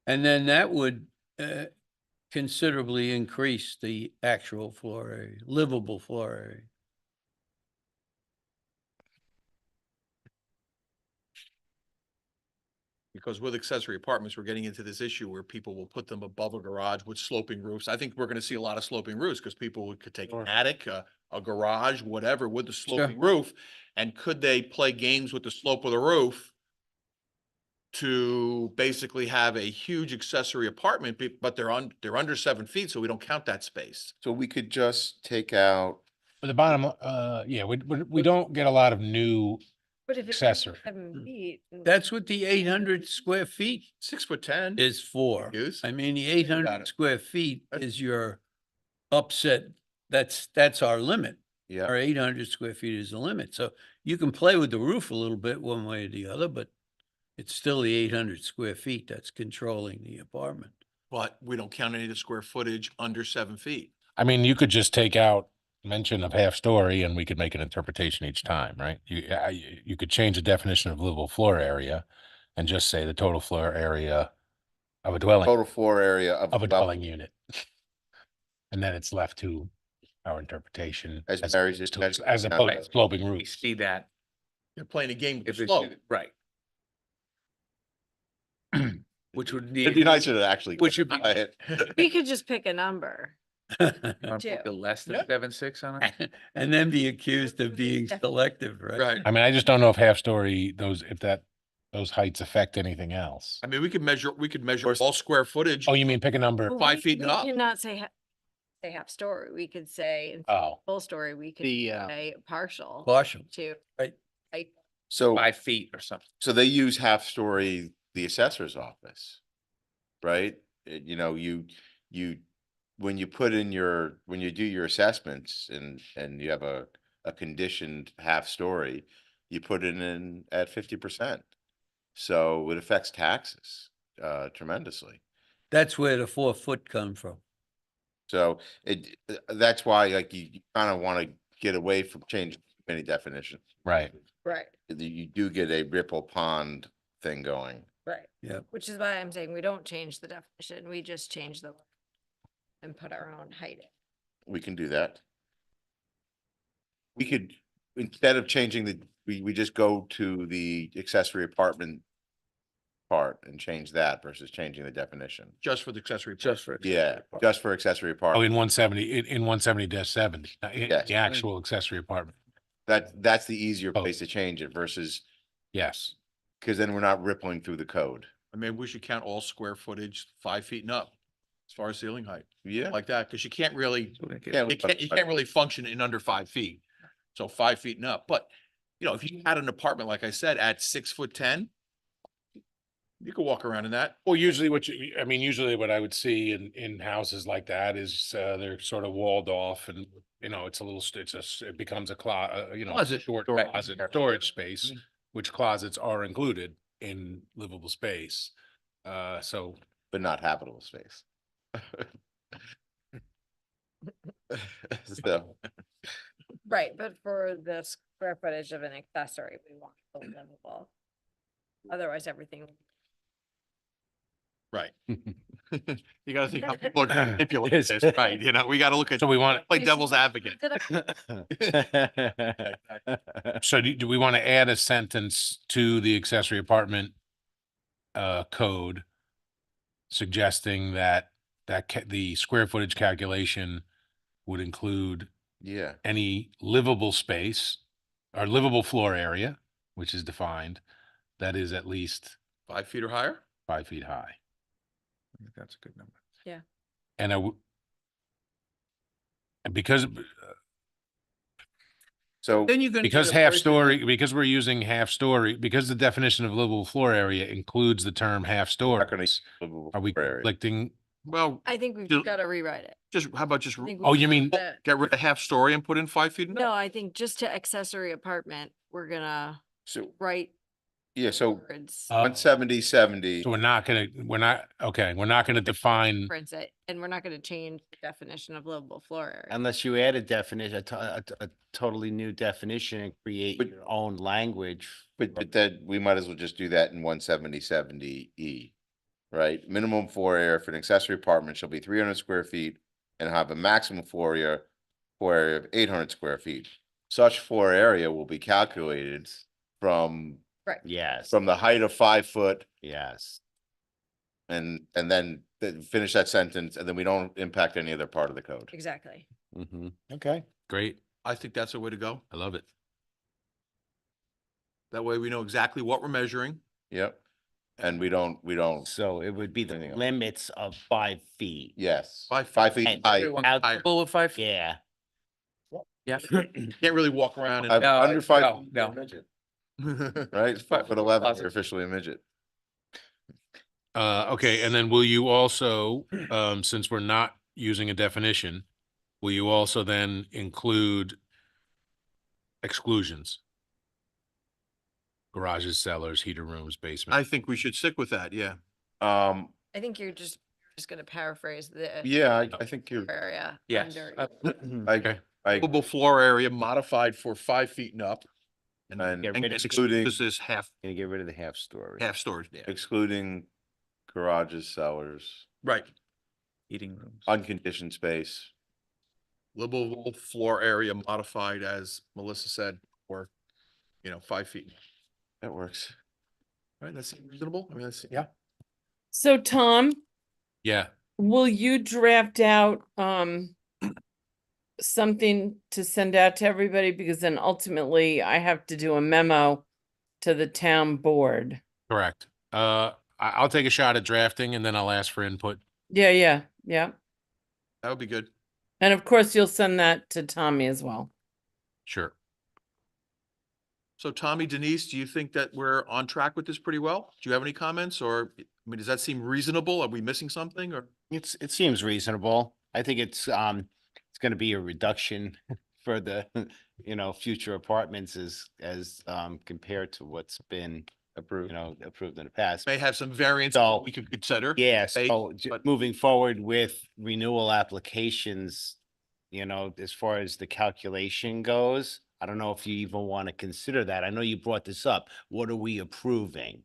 And then that would considerably increase the actual floor area, livable floor area. Because with accessory apartments, we're getting into this issue where people will put them above a garage with sloping roofs. I think we're gonna see a lot of sloping roofs because people could take an attic, a garage, whatever, with the sloping roof. And could they play games with the slope of the roof to basically have a huge accessory apartment, but they're under 7 feet, so we don't count that space. So we could just take out, But the bottom, yeah, we don't get a lot of new But if it's accessory. 7 feet. That's what the 800 square feet 6'10". is for. Use. I mean, the Think about 800 it. square feet That's- is your upset. That's our limit. yeah, Our 800 square feet is the limit. So you can play with the roof a little bit one way or the other, but it's still the 800 square feet that's controlling the apartment. But we don't count any of the square footage under 7 feet. I mean, you could just take out mention of half story and we could make an interpretation each time, right? You could change the definition of livable floor area and just say the total floor area of a dwelling, total floor area of of a level- dwelling unit. And then it's left to our interpretation As as Mary opposed just to, as mentioned, opposed to sloping We roofs. see that They're playing a game with if the it's, slope. right. Which would It'd be need, nicer to actually. Which would be- clarify it. We could just pick a number. you wanna Two. put the less than Yeah. 7.6 on it? And then be accused of being selective, right? Right. I mean, I just don't know if half story, those heights affect anything else. I mean, we could measure all square footage. Oh, you mean pick a number? Well, 5 we- feet and we up. Cannot say half story. We could say instead of Oh, full story, we could The, say partial Partial. to. Right. Like, So, 5 feet or something. so they use half story, the assessor's office, right? When you put in when you do your assessments and you have a conditioned half story, you put it in at 50%. So it affects taxes, tremendously. That's where the 4 foot come from. So that's why like you kind of want to get away from changing many definitions. right. right, You do get a ripple pond thing going. right. Yeah. Which is why I'm saying we don't change the definition. We just change the and put our own height in. We can do that. We could, instead of changing we just go to the accessory apartment part and change that versus changing the definition. Just for the accessory. Just for. Yeah, just for accessory Oh, apartment. in 170-70, Yes. the actual accessory apartment. That's the easier Oh. place to change it versus, Yes. because then we're not rippling through the code. I mean, we should count all square footage 5 feet and up as far as ceiling height, Yeah. like that, because you can't really, Yeah, you can't really function in under 5 feet. So 5 feet and up, but if you had an apartment, like I said, at 6'10", you could walk around in that. Well, usually usually what I would see in houses like that is they're sort of walled off and, it's a little, it becomes a Closet. short Right. closet storage space, which closets are included in livable space. So But not habitable space. So, Right, but for the square footage of an accessory, we want the livable. Otherwise, everything. Right. You gotta think how people are gonna manipulate this, right? You know, we gotta look at, So we want, play devil's advocate. so do we want to add a sentence to the accessory apartment code suggesting that the square footage calculation would include Yeah. any livable space or livable floor area, which is defined, that is at least 5 feet or higher? 5 feet high. I think that's a good number. Yeah. And and because So Then you're gonna. because get a half person story, that- because we're using half story, because the definition of livable floor area includes the term half we're not gonna stories. use livable Are we floor area. conflicting? Well, I think we've Just- got to rewrite it. just, how about just I think Oh, we you mean, should- get rid of half story and put in 5 feet? No, I think just to accessory apartment, we're gonna So, write yeah, so words, 170-70. so we're not gonna define, difference it, and we're not gonna change the definition of livable floor area. Unless you add a definition, a totally new definition and create But- your own language. But then we might as well just do that in 170-70E, right? Minimum floor area for an accessory apartment shall be 300 square feet and have a maximum floor area of 800 square feet. Such floor area will be calculated from Yes, the height of 5 foot yes. and then finish that sentence, and then we don't impact any other part of the code. Exactly. Mm-hmm. Okay. great, I think that's the way to go. I love it. That way we know exactly what we're measuring. Yep. And we don't, So it would be the Anything else? limits of 5 feet. yes, 5 5 feet And high. Everyone Out- comfortable with 5 feet? Yeah. Yeah. Can't really walk around and. Under 5 no, feet, no. right? 5'11", Closet. you're officially a midget. Okay, and then will you also, since we're not using a definition, will you also then include exclusions? Garages, cellars, heater rooms, basement. I think we should stick with that, yeah. Um, I think you're just gonna paraphrase the yeah, I think you're, area. Yes. under- I, I, Livable floor area modified for 5 feet and up. and Get rid of excluding, This is half Gonna get rid of the half story. storage, yeah. excluding garages, cellars, Right. Eating rooms. unconditioned space. Livable floor area modified, as Melissa said, or, 5 feet. That works. Right, that's reasonable? I mean, that's. Yeah. So Tom, Yeah, will you draft out something to send out to everybody? Because then ultimately I have to do a memo to the town board. correct. I'll take a shot at drafting and then I'll ask for input. Yeah. That would be good. And of course, you'll send that to Tommy as well. Sure. So Tommy, Denise, do you think that we're on track with this pretty well? Do you have any comments, or, I mean, does that seem reasonable? Are we missing something, or? It seems reasonable. I think it's gonna be a reduction for the, future apartments as compared to what's been approved in the past. May have some variants So, we could consider. Yeah, say, so but- moving forward with renewal applications, as far as the calculation goes, I don't know if you even want to consider that. I know you brought this up. What are we approving?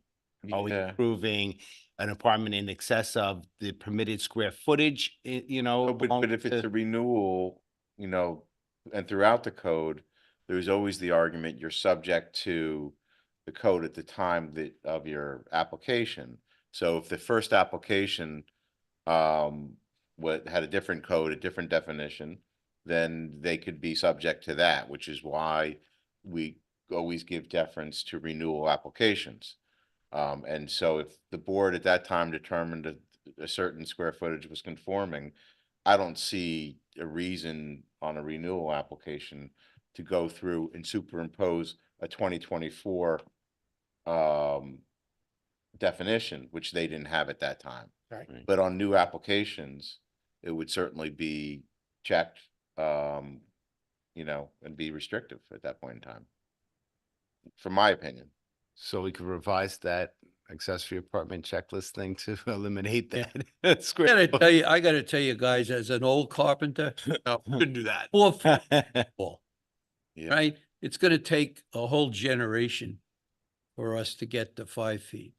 Are we Yeah. approving an apartment in excess of the permitted square footage, No, but if it's a renewal, and throughout the code, there's always the argument you're subject to the code at the time of your application. So if the first application had a different code, a different definition, then they could be subject to that, which is why we always give deference to renewal applications. And so if the board at that time determined that a certain square footage was conforming, I don't see a reason on a renewal application to go through and superimpose a 2024 definition, which they didn't have at that time. Right. But on new applications, it would certainly be checked, and be restrictive at that point in time. From my opinion. So we could revise that accessory apartment checklist thing to eliminate that. square I gotta tell you guys, as an old carpenter, No, couldn't do that. 4 foot foot. wall, Yeah. right? It's gonna take a whole generation for us to get to 5 feet.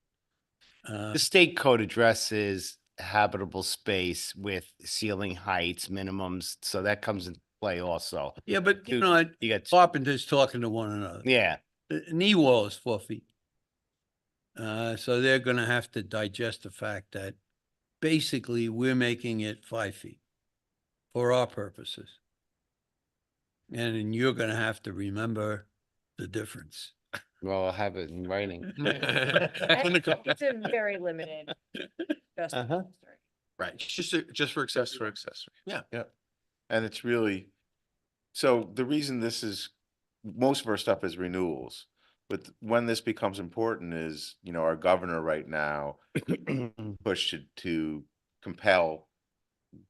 The state code addresses habitable space with ceiling heights, minimums, so that comes into play also. Yeah, but you You- know, You got, carpenters talking to one another. yeah, The knee wall is 4 feet. So they're gonna have to digest the fact that basically we're making it 5 feet for our purposes. And then you're gonna have to remember the difference. well, I'll have it in writing. It's a very limited. Uh-huh. Right, just for accessory. Yeah. Yeah. And it's really, so the reason this is, most of our stuff is renewals. But when this becomes important is, you know, our governor right now pushed to compel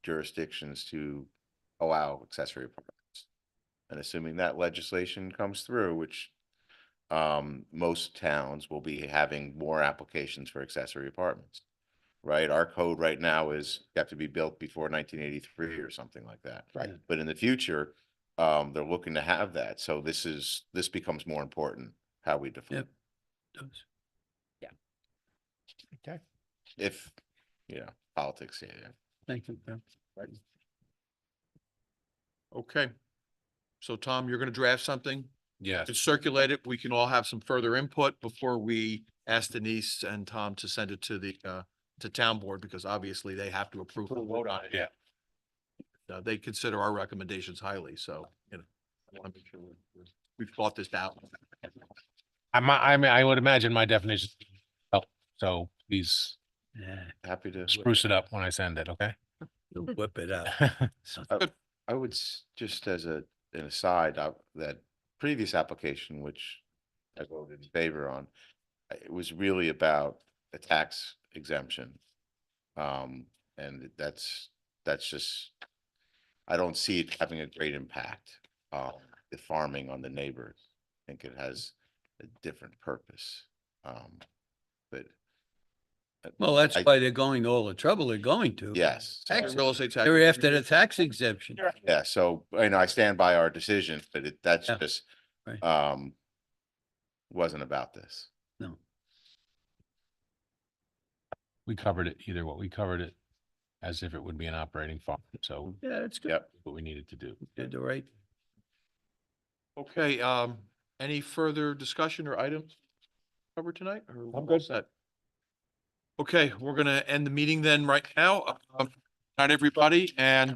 jurisdictions to allow accessory apartments. And assuming that legislation comes through, which most towns will be having more applications for accessory apartments. Right? Our code right now is you have to be built before 1983 or something like that. Right. But in the future, they're looking to have that. So this becomes more important, how we define. Yep. Does. Okay. If, you know, politics, yeah. Thank you, Bill. Okay. So Tom, you're gonna draft something? Yes. To circulate it, we can all have some further input before we ask Denise and Tom to send it to the, to town board, because obviously they have to approve and vote on it. Yeah. They consider our recommendations highly, so, you know, I want to make sure we've thought this out. I mean, I would imagine my definition. Oh, so please Yeah, Happy to. spruce it up when I send it, okay? you'll whip it out. I would just as an aside, that previous application, which I voted in favor on, it was really about a tax exemption. And that's just, I don't see it having a great impact, the farming on the neighbors. I think it has a different purpose. But. Well, that's I- why they're going to all the trouble they're going to. Yes. so- Tax- Real estate tax. They're after the tax exemption. Yeah, so, you know, I stand by our decision, but that's Yeah, just, right. wasn't about this. No. We covered it either way. We covered it as if it would be an operating farm. So Yeah, that's good. Yep. what we needed to do. Did the right. Okay, any further discussion or items covered tonight? Or we're all good. set? Okay, we're gonna end the meeting then right now. Night, everybody, and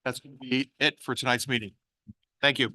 that's gonna be it for tonight's meeting. Thank you.